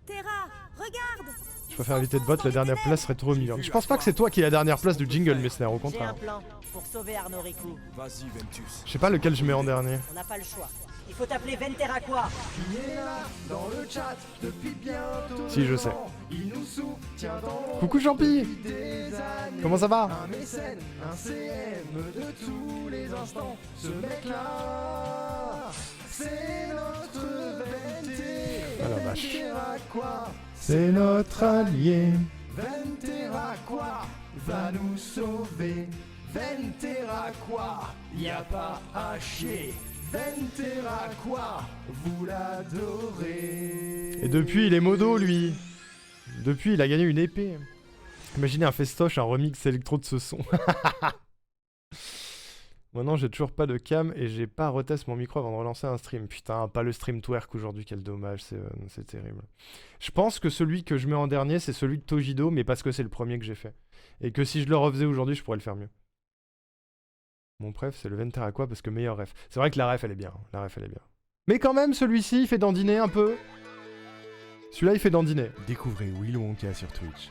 Terra, regarde. Je préfère inviter de vote, la dernière place serait trop humiliante. Je pense pas que c'est toi qui es la dernière place du jingle, Messner, au J'ai un contraire. plan pour sauver Arnaud Riku. Vas-y, Ventus. Je sais pas lequel je mets en dernier. On n'a pas le choix. Il faut t'appeler Venteraqua. Dans le chat depuis bientôt. Si, je sais. Il nous soutient dans Coucou Champi. des années. Comment ça va? Un mécène, un CM de tous les instants. Ce mec-là, c'est notre Venté. Ah la vache. Venteraqua, C'est notre allié. Venteraqua va nous sauver. Venteraqua, y a pas à chier. Venteraqua, vous l'adorez. Et depuis, il est modo, lui. Depuis, il a gagné une épée. Imaginez un festoche, un remix électro de ce son. Maintenant, j'ai toujours pas de cam et j'ai pas retest mon micro avant de relancer un stream. Putain, pas le stream twerk aujourd'hui, quel dommage, c'est terrible. Je pense que celui que je mets en dernier, c'est celui de Tojido, mais parce que c'est le premier que j'ai fait. Et que si je le refaisais aujourd'hui, je pourrais le faire mieux. Mon préf, c'est le Venteraqua parce que meilleur ref. C'est vrai que la ref, elle est bien. La ref, elle est bien. Mais quand même, celui-ci, il fait dandiner un peu. Celui-là, il fait dandiner. Découvrez Will Wonka sur Twitch.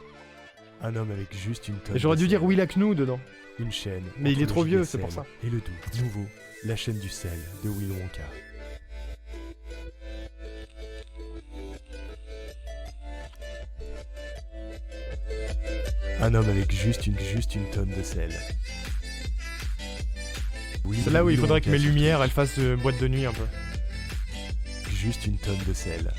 Un homme avec juste une tonne Et j'aurais de dû dire sel. Will Aknou dedans. Une chaîne. Mais il entre est trop le vieux, giga c'est pour sel ça. Et le doux. Nouveau, la chaîne du sel de Will Wonka. Un homme avec juste une tonne de sel. Oui, C'est là où il Will faudrait que Wonka mes sur lumières, elles fassent boîte de nuit un peu. Juste une tonne de sel.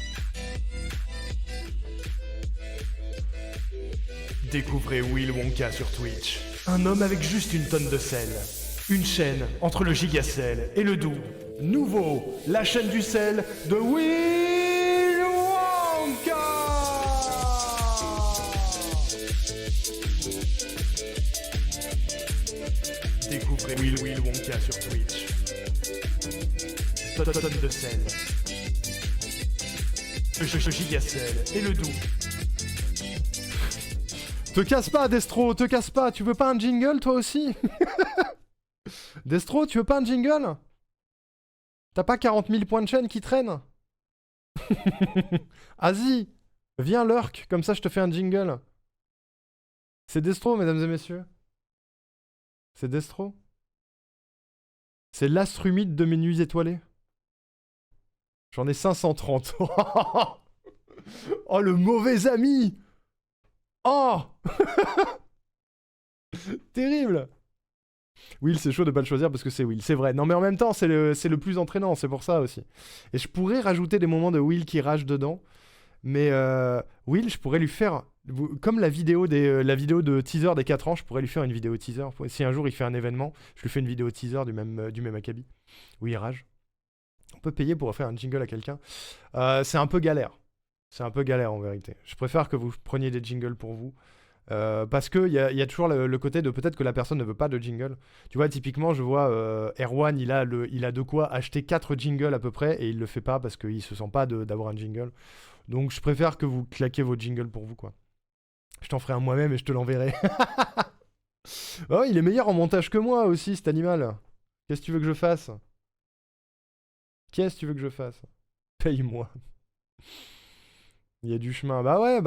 Découvrez Will Wonka sur Twitch. Un homme avec juste une tonne de sel. Une chaîne entre le gigacel et le doux. Nouveau, la chaîne du sel de Will Wonka. Découvrez Will Wonka sur Twitch. Tonne de sel. Le gigacel et le doux. Te casse pas, Destro, te casse pas. Tu veux pas un jingle, toi aussi? Destro, tu veux pas un jingle? T'as pas 40 000 points de chaîne qui traînent? Vas-y, viens lurk, comme ça je te fais un jingle. C'est Destro, mesdames et messieurs. C'est Destro. C'est l'astre humide de mes nuits étoilées. J'en ai 530. Oh, le mauvais ami! Oh. Terrible. Will, c'est chaud de pas le choisir parce que c'est Will, c'est vrai. Non mais en même temps, c'est le plus entraînant, c'est pour ça aussi. Et je pourrais rajouter des moments de Will qui rage dedans. Mais Will, je pourrais lui faire... Comme la vidéo de teaser des 4 ans, je pourrais lui faire une vidéo teaser. Si un jour il fait un événement, je lui fais une vidéo teaser du même acabit. Où il rage. On peut payer pour faire un jingle à quelqu'un. C'est un peu galère. C'est un peu galère en vérité. Je préfère que vous preniez des jingles pour vous. Parce qu'il y a toujours le côté de peut-être que la personne ne veut pas de jingle. Tu vois, typiquement, je vois Erwan, il a de quoi acheter 4 jingles à peu près et il le fait pas parce qu'il se sent pas d'avoir un jingle. Donc je préfère que vous claquiez vos jingles pour vous, quoi. Je t'en ferai un moi-même et je te l'enverrai. Oh, il est meilleur en montage que moi aussi, cet animal. Qu'est-ce que tu veux que je fasse? Qu'est-ce que tu veux que je fasse? Paye-moi. Il y a du chemin. Bah ouais.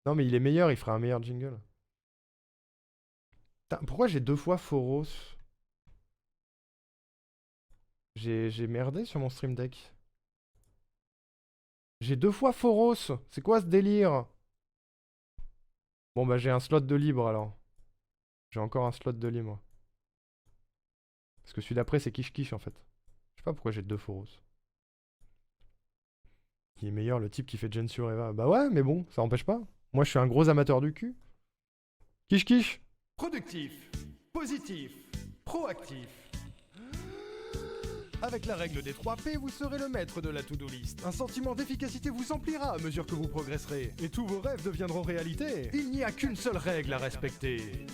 Non mais il est meilleur, il fera un meilleur jingle. Putain, pourquoi j'ai 2 fois Foros? J'ai merdé sur mon stream deck. J'ai 2 fois Foros. C'est quoi ce délire? Bon bah j'ai un slot de libre alors. J'ai encore un slot de libre. Parce que celui d'après c'est Kish en fait. Je sais pas pourquoi j'ai 2 Foros. Il est meilleur le type qui fait Gen sur Eva. Bah ouais mais bon, ça empêche pas. Moi je suis un gros amateur du cul. Kish. Productif, positif, proactif. Avec la règle des 3 P, vous serez le maître de la to-do list. Un sentiment d'efficacité vous emplira à mesure que vous progresserez. Et tous vos rêves deviendront réalité. Il n'y a qu'une seule règle à respecter.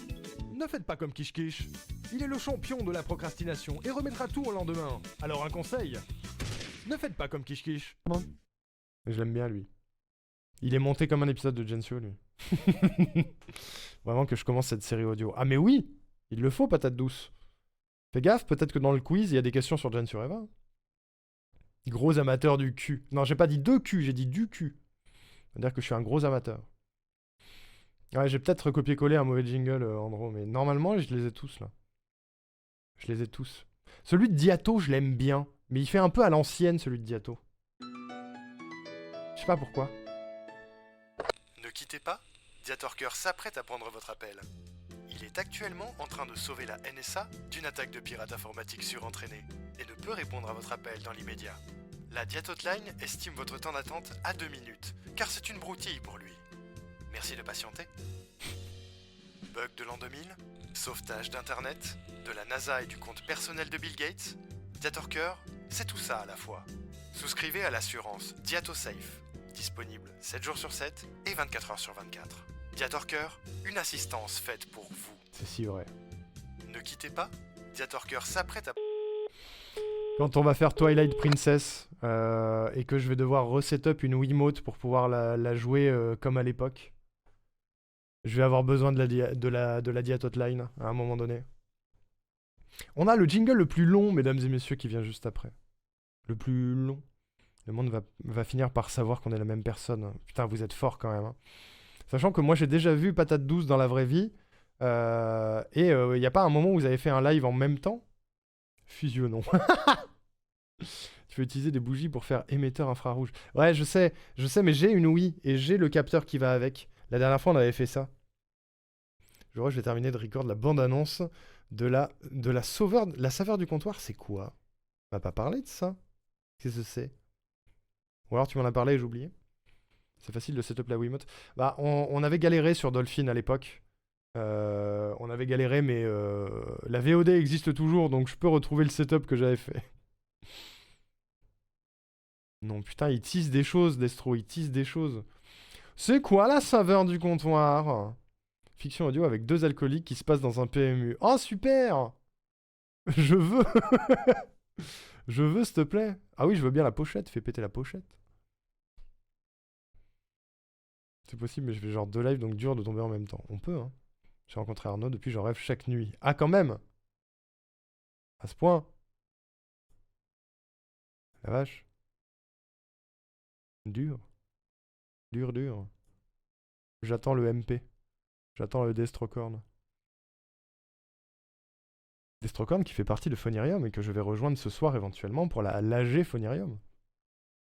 Ne faites pas comme Kish. Il est le champion de la procrastination et remettra tout au lendemain. Alors un conseil, ne faites pas comme Kish. Je l'aime bien lui. Il est monté comme un épisode de Gensio lui. Vraiment que je commence cette série audio. Ah mais oui, il le faut, patate douce. Fais gaffe, peut-être que dans le quiz, il y a des questions sur Jen Sureva. Gros amateur du cul. Non, j'ai pas dit de cul, j'ai dit du cul. C'est-à-dire que je suis un gros amateur. Ouais, j'ai peut-être recopié-collé un mauvais jingle, Andro, mais normalement, je les ai tous, là. Je les ai tous. Celui de Diato, je l'aime bien, mais il fait un peu à l'ancienne, celui de Diato. Je sais pas pourquoi. Ne quittez pas, Diatorker s'apprête à prendre votre appel. Il est actuellement en train de sauver la NSA d'une attaque de pirates informatiques surentraînés et ne peut répondre à votre appel dans l'immédiat. La Diatotline estime votre temps d'attente à 2 minutes, car c'est une broutille pour lui. Merci de patienter. Bug de l'an 2000, sauvetage d'Internet, de la NASA et du compte personnel de Bill Gates, Diatorker, c'est tout ça à la fois. Souscrivez à l'assurance DiatoSafe, disponible 7 jours sur 7 et 24 heures sur 24. Diatorker, une assistance faite pour vous. C'est si vrai. Ne quittez pas, Diatorker s'apprête à... Quand on va faire Twilight Princess et que je vais devoir reset-up une Wiimote pour pouvoir la jouer comme à l'époque, je vais avoir besoin de la Diatotline à un moment donné. On a le jingle le plus long, mesdames et messieurs, qui vient juste après. Le plus long. Le monde va finir par savoir qu'on est la même personne. Putain, vous êtes forts quand même. Hein. Sachant que moi, j'ai déjà vu Patate Douce dans la vraie vie. Et il n'y a pas un moment où vous avez fait un live en même temps? Fusionnons. Tu peux utiliser des bougies pour faire émetteur infrarouge. Ouais, je sais, mais j'ai une Wii et j'ai le capteur qui va avec. La dernière fois, on avait fait ça. Je vais terminer de record la bande-annonce de la saveur du comptoir. C'est quoi? On va pas parler de ça. Qu'est-ce que c'est? Ou alors tu m'en as parlé et j'ai oublié. C'est facile de setup la Wiimote. Bah, on avait galéré sur Dolphin à l'époque. On avait galéré, mais la VOD existe toujours, donc je peux retrouver le setup que j'avais fait. Non, putain, il tisse des choses, Destro, il tisse des choses. C'est quoi la saveur du comptoir? Fiction audio avec 2 alcooliques qui se passent dans un PMU. Oh, super! Je veux. Je veux, s'il te plaît. Ah oui, je veux bien la pochette, fais péter la pochette. C'est possible, mais je fais genre 2 lives, donc dur de tomber en même temps. On peut, hein. J'ai rencontré Arnaud, depuis j'en rêve chaque nuit. Ah, quand même! À ce point? La vache. Dur. Dur. J'attends le MP. J'attends le Destrocorn. Destrocorn qui fait partie de Phonirium et que je vais rejoindre ce soir éventuellement pour l'AG Phonirium.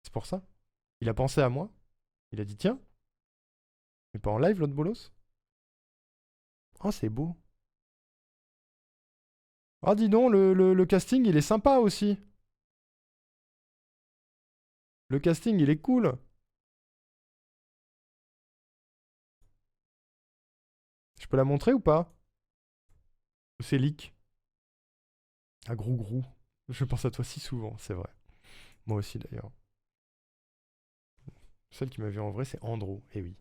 C'est pour ça. Il a pensé à moi. Il a dit tiens. Mais pas en live l'autre bolos. Oh, c'est beau. Ah, dis donc, le casting il est sympa aussi. Le casting il est cool. Je peux la montrer ou pas? Ou c'est leak? Ah, Grou. Je pense à toi si souvent, c'est vrai. Moi aussi d'ailleurs. Celle qui m'a vu en vrai, c'est Andro, eh oui.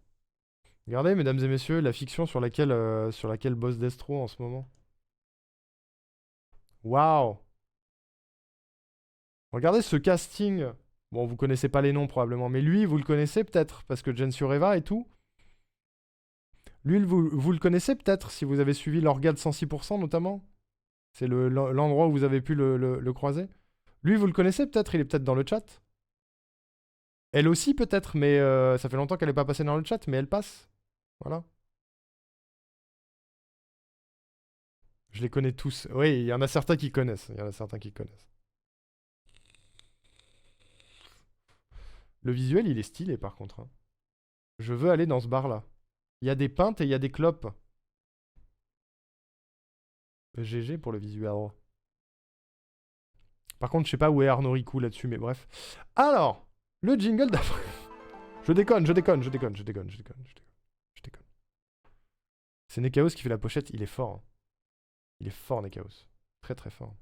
Regardez, mesdames et messieurs, la fiction sur laquelle bosse Destro en ce moment. Waouh! Regardez ce casting. Bon, vous connaissez pas les noms probablement, mais lui, vous le connaissez peut-être, parce que Jen Sureva et tout. Lui, vous le connaissez peut-être, si vous avez suivi l'Orga de 106% notamment. C'est l'endroit où vous avez pu le croiser. Lui, vous le connaissez peut-être, il est peut-être dans le chat. Elle aussi peut-être, mais ça fait longtemps qu'elle n'est pas passée dans le chat, mais elle passe. Voilà. Je les connais tous. Oui, il y en a certains qui connaissent. Le visuel, il est stylé par contre. Hein. Je veux aller dans ce bar-là. Il y a des pintes et il y a des clopes. GG pour le visuel. Par contre, je sais pas où est Arnaud Ricou là-dessus, mais bref. Alors, le jingle d'après. Je déconne. C'est Nekaos qui fait la pochette, il est fort. Hein. Il est fort, Nekaos. Très très fort.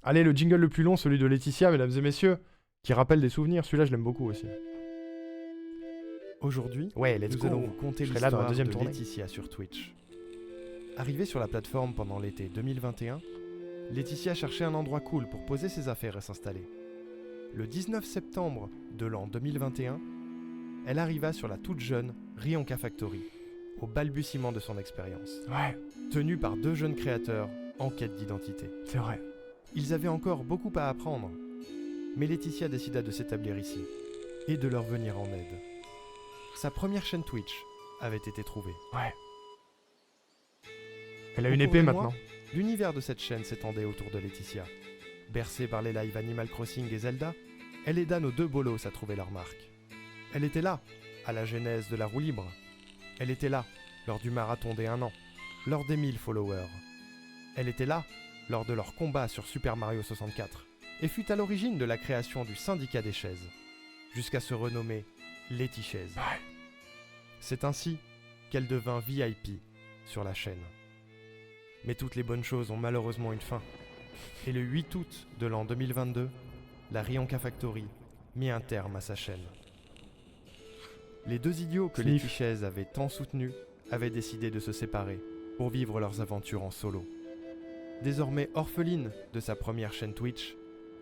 Allez, le jingle le plus long, celui de Laetitia, mesdames et messieurs, qui rappelle des souvenirs. Celui-là, je l'aime beaucoup aussi. Aujourd'hui, ouais, nous allons vous conter l'histoire de tournée. Laetitia sur Twitch. Arrivée sur la plateforme pendant l'été 2021, Laetitia cherchait un endroit cool pour poser ses affaires et s'installer. Le 19 septembre de l'an 2021, elle arriva sur la toute jeune Rionka Factory, au balbutiement de son expérience. Ouais, Tenu par 2 jeunes créateurs en quête d'identité. c'est vrai. Ils avaient encore beaucoup à apprendre, mais Laetitia décida de s'établir ici et de leur venir en aide. Sa première chaîne Twitch avait été trouvée. Ouais. Elle a Au une cours épée des maintenant. mois, l'univers de cette chaîne s'étendait autour de Laetitia. Bercée par les lives Animal Crossing et Zelda, elle aida nos 2 bolos à trouver leur marque. Elle était là, à la genèse de la roue libre. Elle était là, lors du marathon des 1 an, lors des 1000 followers. Elle était là, lors de leur combat sur Super Mario 64, et fut à l'origine de la création du syndicat des chaises, jusqu'à se renommer Laetichaise. Ouais. C'est ainsi qu'elle devint VIP sur la chaîne. Mais toutes les bonnes choses ont malheureusement une fin. Et le 8 août de l'an 2022, la Rionka Factory mit un terme à sa chaîne. Les 2 idiots que Sniff. Laetichaise avait tant soutenus avaient décidé de se séparer pour vivre leurs aventures en solo. Désormais orpheline de sa première chaîne Twitch,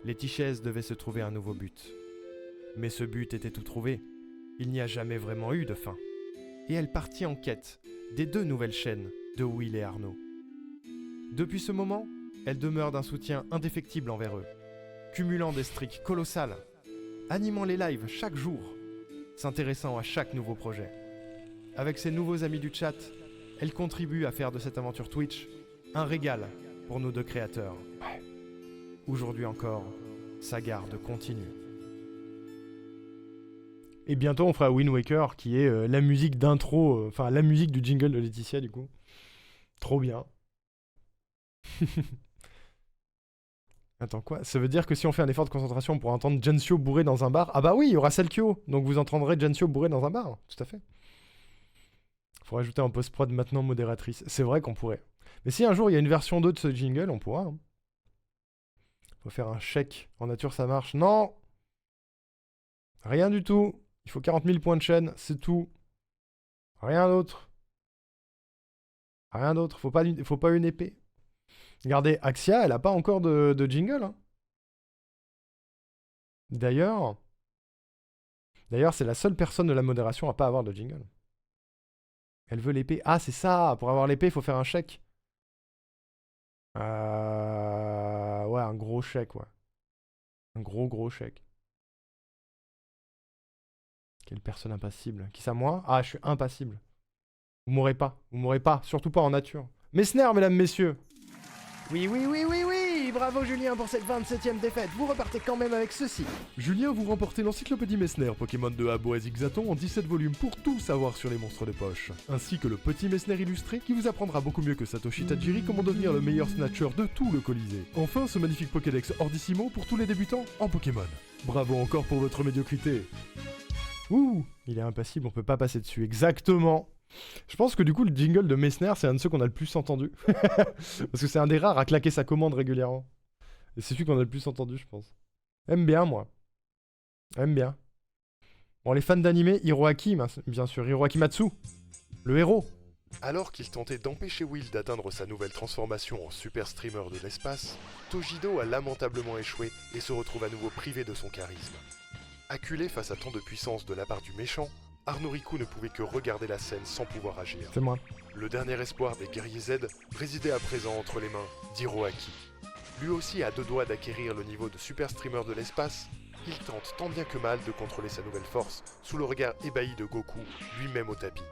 Laetichaise devait se trouver un nouveau but. Mais ce but était tout trouvé. Il n'y a jamais vraiment eu de fin. Et elle partit en quête des 2 nouvelles chaînes de Will et Arnaud. Depuis ce moment, elle demeure d'un soutien indéfectible envers eux, cumulant des streaks colossales, animant les lives chaque jour, s'intéressant à chaque nouveau projet. Avec ses nouveaux amis du chat, elle contribue à faire de cette aventure Twitch un régal pour nos 2 créateurs. Aujourd'hui encore, sa garde continue. Et bientôt, on fera Wind Waker, qui est la musique d'intro, enfin la musique du jingle de Laetitia, du coup. Trop bien. Attends, quoi? Ça veut dire que si on fait un effort de concentration, on pourra entendre Gensio bourré dans un bar? Ah bah oui, il y aura Selkio, donc vous entendrez Gensio bourré dans un bar, tout à fait. Faut rajouter en post-prod maintenant modératrice. C'est vrai qu'on pourrait. Mais si un jour il y a une version 2 de ce jingle, on pourra. Hein. Faut faire un chèque. En nature, ça marche. Non! Rien du tout. Il faut 40 000 points de chaîne, c'est tout. Rien d'autre. Rien d'autre. Faut pas une épée. Regardez, Axia, elle a pas encore de jingle. Hein. D'ailleurs, c'est la seule personne de la modération à pas avoir de jingle. Elle veut l'épée. Ah, c'est ça. Pour avoir l'épée, il faut faire un chèque. Ouais, un gros chèque, ouais. Un gros chèque. Quelle personne impassible. Qui ça, moi? Ah, je suis impassible. Vous mourrez pas. Vous mourrez pas. Surtout pas en nature. Messner, mesdames, messieurs. Oui, bravo Julien pour cette 27e défaite. Vous repartez quand même avec ceci. Julien, vous remportez l'encyclopédie Messner Pokémon de Abo à Zigzaton en 17 volumes pour tout savoir sur les monstres de poche. Ainsi que le petit Messner illustré qui vous apprendra beaucoup mieux que Satoshi Tajiri comment devenir le meilleur snatcher de tout le Colisée. Enfin, ce magnifique Pokédex Ordissimo pour tous les débutants en Pokémon. Bravo encore pour votre médiocrité. Ouh, il est impassible, on peut pas passer dessus. Exactement. Je pense que du coup, le jingle de Messner, c'est un de ceux qu'on a le plus entendu. Parce que c'est un des rares à claquer sa commande régulièrement. Et c'est celui qu'on a le plus entendu, je pense. Aime bien, moi. Aime bien. Bon, les fans d'anime, Hiroaki, bien sûr, Hiroaki Matsu. Le héros. Alors qu'il tentait d'empêcher Will d'atteindre sa nouvelle transformation en super streamer de l'espace, Tojido a lamentablement échoué et se retrouve à nouveau privé de son charisme. Acculé face à tant de puissance de la part du méchant, Arnoriku ne pouvait que regarder la scène sans pouvoir agir. C'est moi. Le dernier espoir des guerriers Z résidait à présent entre les mains d'Hiroaki. Lui aussi a 2 doigts d'acquérir le niveau de super streamer de l'espace, il tente tant bien que mal de contrôler sa nouvelle force sous le regard ébahi de Goku, lui-même au tapis.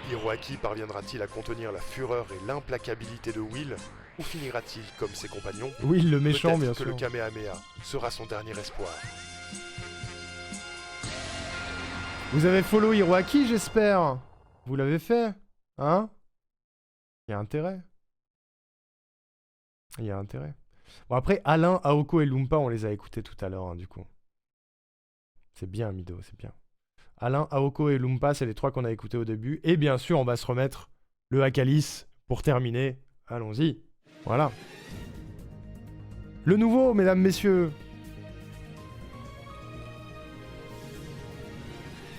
Hiroaki parviendra-t-il à contenir la fureur et l'implacabilité de Will, ou finira-t-il comme ses compagnons? Will, le méchant, Peut-être bien que sûr. le Kamehameha sera son dernier espoir. Vous avez follow Hiroaki, j'espère. Vous l'avez fait, hein? Il y a intérêt. Il y a intérêt. Bon, après, Alain, Aoko et Lumpa, on les a écoutés tout à l'heure, hein, du coup. C'est bien, Mido, c'est bien. Alain, Aoko et Lumpa, c'est les 3 qu'on a écoutés au début. Et bien sûr, on va se remettre le Hakalis pour terminer. Allons-y. Voilà. Le nouveau, mesdames, messieurs.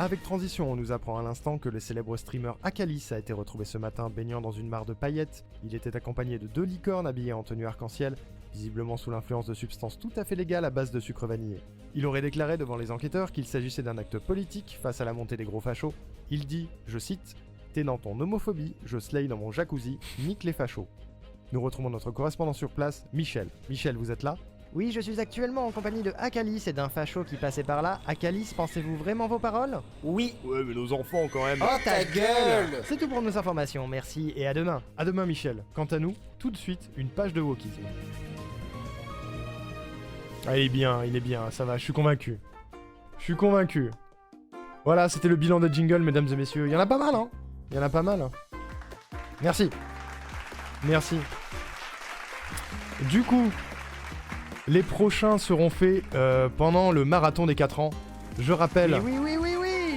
Avec Transition, on nous apprend à l'instant que le célèbre streamer Hakalis a été retrouvé ce matin baignant dans une mare de paillettes. Il était accompagné de 2 licornes habillées en tenue arc-en-ciel, visiblement sous l'influence de substances tout à fait légales à base de sucre vanillé. Il aurait déclaré devant les enquêteurs qu'il s'agissait d'un acte politique face à la montée des gros fachos. Il dit, je cite, « t'es dans ton homophobie, je slay dans mon jacuzzi, nique les fachos. Nous retrouvons notre correspondant sur place, Michel. Michel, vous êtes là? Oui, je suis actuellement en compagnie de Akalis et d'un facho qui passait par là. Akalis, pensez-vous vraiment vos paroles? Oui. Ouais, mais nos enfants quand même. Oh ta gueule! C'est tout pour nos informations, merci et à demain. À demain, Michel. Quant à nous, tout de suite, une page de wokisme. Ah, il est bien, ça va, je suis convaincu. Je suis convaincu. Voilà, c'était le bilan de jingle, mesdames et messieurs. Il y en a pas mal, hein? Il y en a pas mal. Merci. Merci. Du coup, les prochains seront faits pendant le marathon des 4 ans. Je rappelle... Oui,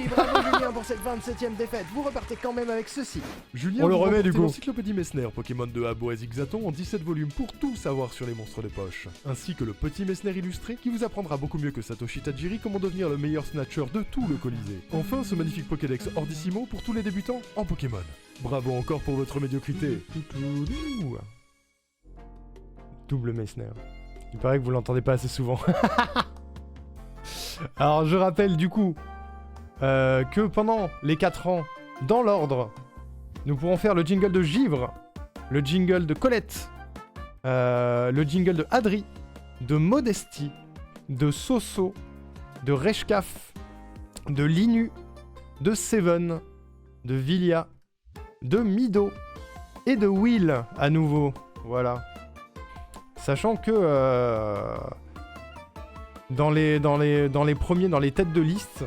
bravo Julien pour cette 27ème défaite. Vous repartez quand même avec ceci. Julien, On le vous remet, du remportez coup. l'encyclopédie Messner, Pokémon de Abo à Zigzaton en 17 volumes pour tout savoir sur les monstres de poche. Ainsi que le petit Messner illustré qui vous apprendra beaucoup mieux que Satoshi Tajiri comment devenir le meilleur snatcher de tout le Colisée. Enfin, ce magnifique Pokédex Ordissimo pour tous les débutants en Pokémon. Bravo encore pour votre médiocrité. Double Messner. Il paraît que vous l'entendez pas assez souvent. Alors, je rappelle du coup que pendant les 4 ans, dans l'ordre, nous pourrons faire le jingle de Givre, le jingle de Colette, le jingle de Adri, de Modesty, de Soso, de Reshkaf, de Linu, de Seven, de Vilia, de Mido et de Will à nouveau. Voilà. Sachant que dans les premiers, dans les têtes de liste,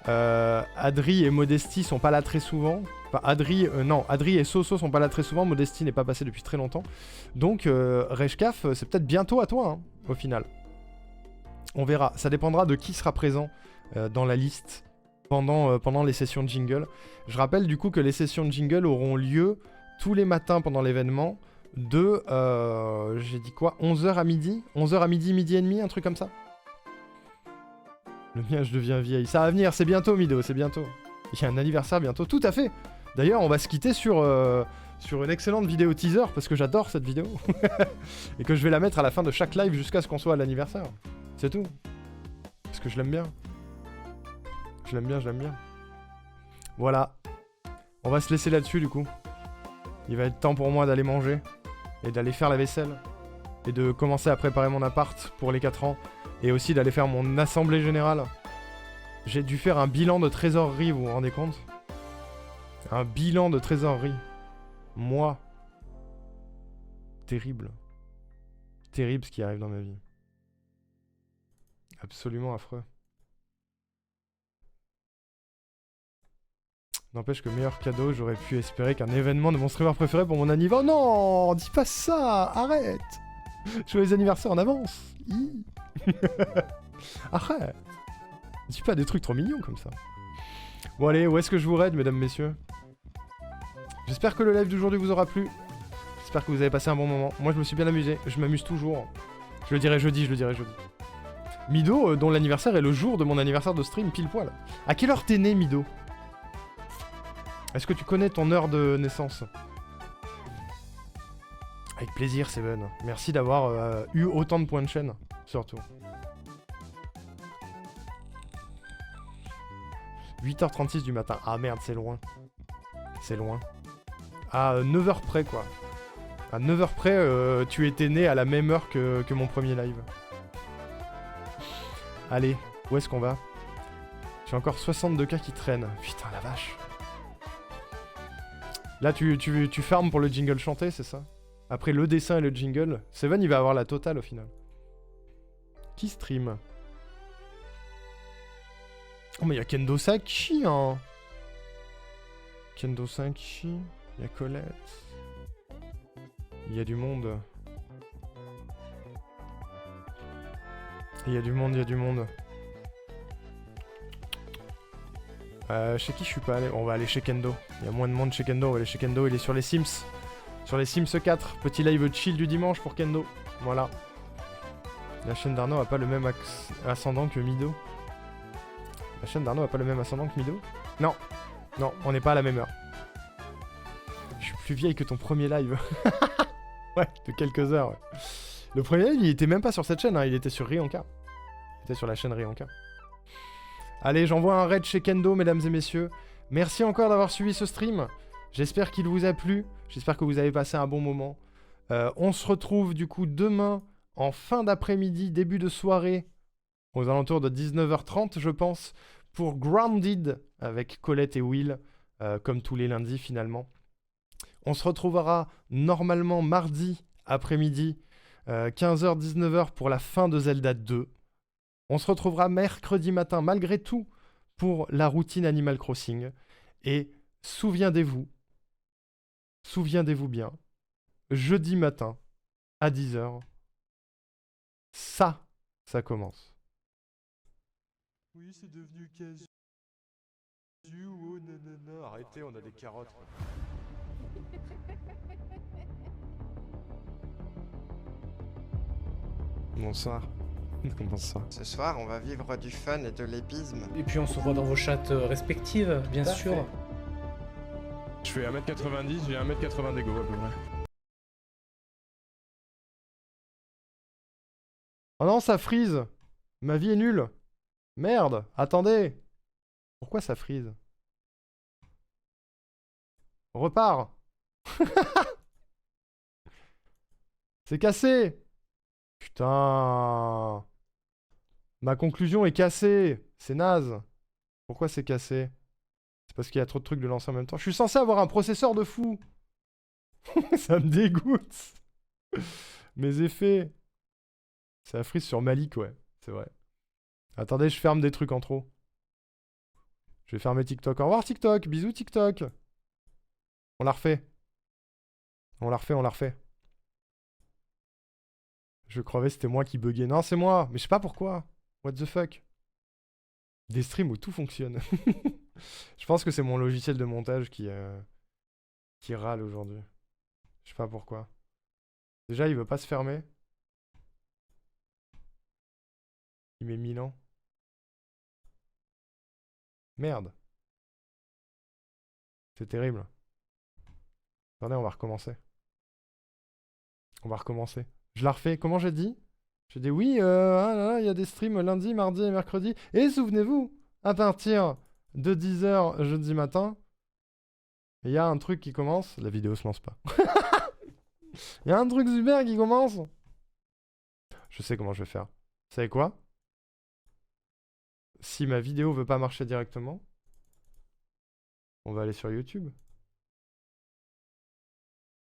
Adri et Modesty sont pas là très souvent. Enfin, Adri et Soso sont pas là très souvent. Modesty n'est pas passé depuis très longtemps. Donc, Reshkaf, c'est peut-être bientôt à toi, hein, au final. On verra. Ça dépendra de qui sera présent dans la liste pendant les sessions de jingle. Je rappelle du coup que les sessions de jingle auront lieu tous les matins pendant l'événement de, j'ai dit quoi, 11h à midi 11h à midi, midi et demi, un truc comme ça. Le mien, je deviens vieille. Ça va venir, c'est bientôt, Mido, c'est bientôt. Il y a un anniversaire bientôt, tout à fait. D'ailleurs, on va se quitter sur une excellente vidéo teaser, parce que j'adore cette vidéo. Et que je vais la mettre à la fin de chaque live jusqu'à ce qu'on soit à l'anniversaire. C'est tout. Parce que je l'aime bien. Je l'aime bien. Voilà. On va se laisser là-dessus, du coup. Il va être temps pour moi d'aller manger. Et d'aller faire la vaisselle. Et de commencer à préparer mon appart pour les 4 ans. Et aussi d'aller faire mon assemblée générale. J'ai dû faire un bilan de trésorerie, vous vous rendez compte? Un bilan de trésorerie. Moi. Terrible. Terrible ce qui arrive dans ma vie. Absolument affreux. N'empêche que meilleur cadeau, j'aurais pu espérer qu'un événement de mon streamer préféré pour mon anniversaire... Non, dis pas ça, arrête. Joyeux anniversaire en avance. Arrête. Dis pas des trucs trop mignons comme ça. Bon allez, où est-ce que je vous raide, mesdames, messieurs? J'espère que le live d'aujourd'hui vous aura plu. J'espère que vous avez passé un bon moment. Moi, je me suis bien amusé. Je m'amuse toujours. Je le dirai jeudi, Mido, dont l'anniversaire est le jour de mon anniversaire de stream, pile poil. À quelle heure t'es né, Mido? Est-ce que tu connais ton heure de naissance? Avec plaisir, Seven. Merci d'avoir eu autant de points de chaîne, surtout. 8h36 du matin. Ah merde, c'est loin. C'est loin. À 9h près, quoi. À 9h près, tu étais né à la même heure que mon premier live. Allez, où est-ce qu'on va? J'ai encore 62 cas qui traînent. Putain, la vache. Là, tu farmes pour le jingle chanté, c'est ça? Après le dessin et le jingle, Seven, il va avoir la totale au final. Qui stream? Oh, mais il y a Kendo Saki, hein. Kendo Saki, il y a Colette. Il y a du monde. Il y a du monde. Chez qui je suis pas allé? On va aller chez Kendo. Il y a moins de monde chez Kendo. On va aller chez Kendo. Il est sur les Sims. Sur les Sims 4. Petit live chill du dimanche pour Kendo. Voilà. La chaîne d'Arnaud a pas le même ascendant que Mido. La chaîne d'Arnaud a pas le même ascendant que Mido? Non. Non, on n'est pas à la même heure. Je suis plus vieille que ton premier live. Ouais, de quelques heures. Ouais. Le premier live, il était même pas sur cette chaîne. Hein. Il était sur Rionka. Il était sur la chaîne Rionka. Allez, j'envoie un raid chez Kendo, mesdames et messieurs. Merci encore d'avoir suivi ce stream. J'espère qu'il vous a plu. J'espère que vous avez passé un bon moment. On se retrouve du coup demain en fin d'après-midi, début de soirée, aux alentours de 19h30, je pense, pour Grounded avec Colette et Will, comme tous les lundis finalement. On se retrouvera normalement mardi après-midi, 15h-19h pour la fin de Zelda 2. On se retrouvera mercredi matin, malgré tout, pour la routine Animal Crossing. Et souviendez-vous bien, jeudi matin, à 10h, ça commence. Oui, c'est devenu casu. Oh nanana, arrêtez, on a des carottes. Bonsoir. Bonsoir. Ce soir, on va vivre du fun et de l'épisme. Et puis on se voit dans vos chattes respectives, bien sûr. Je fais 1m90, j'ai 1m80 d'ego à peu près. Oh non, ça freeze. Ma vie est nulle. Merde, attendez. Pourquoi ça freeze? Repars. C'est cassé. Putain. Ma conclusion est cassée. C'est naze. Pourquoi c'est cassé? C'est parce qu'il y a trop de trucs de lancer en même temps. Je suis censé avoir un processeur de fou. Ça me dégoûte. Mes effets. Ça frise sur Malik, ouais. C'est vrai. Attendez, je ferme des trucs en trop. Je vais fermer TikTok. Au revoir TikTok. Bisous TikTok. On la refait. On la refait. Je crevais, c'était moi qui buguais. Non, c'est moi. Mais je sais pas pourquoi. What the fuck. Des streams où tout fonctionne. Je pense que c'est mon logiciel de montage qui râle aujourd'hui. Je sais pas pourquoi. Déjà, il veut pas se fermer. Il met 1000 ans. Merde. C'est terrible. Attendez, on va recommencer. Je la refais. Comment j'ai dit? J'ai dit oui, il y a des streams lundi, mardi et mercredi. Et souvenez-vous, à partir de 10h jeudi matin, il y a un truc qui commence. La vidéo se lance pas. Il y a un truc super qui commence. Je sais comment je vais faire. Vous savez quoi? Si ma vidéo veut pas marcher directement, on va aller sur YouTube.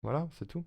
Voilà, c'est tout.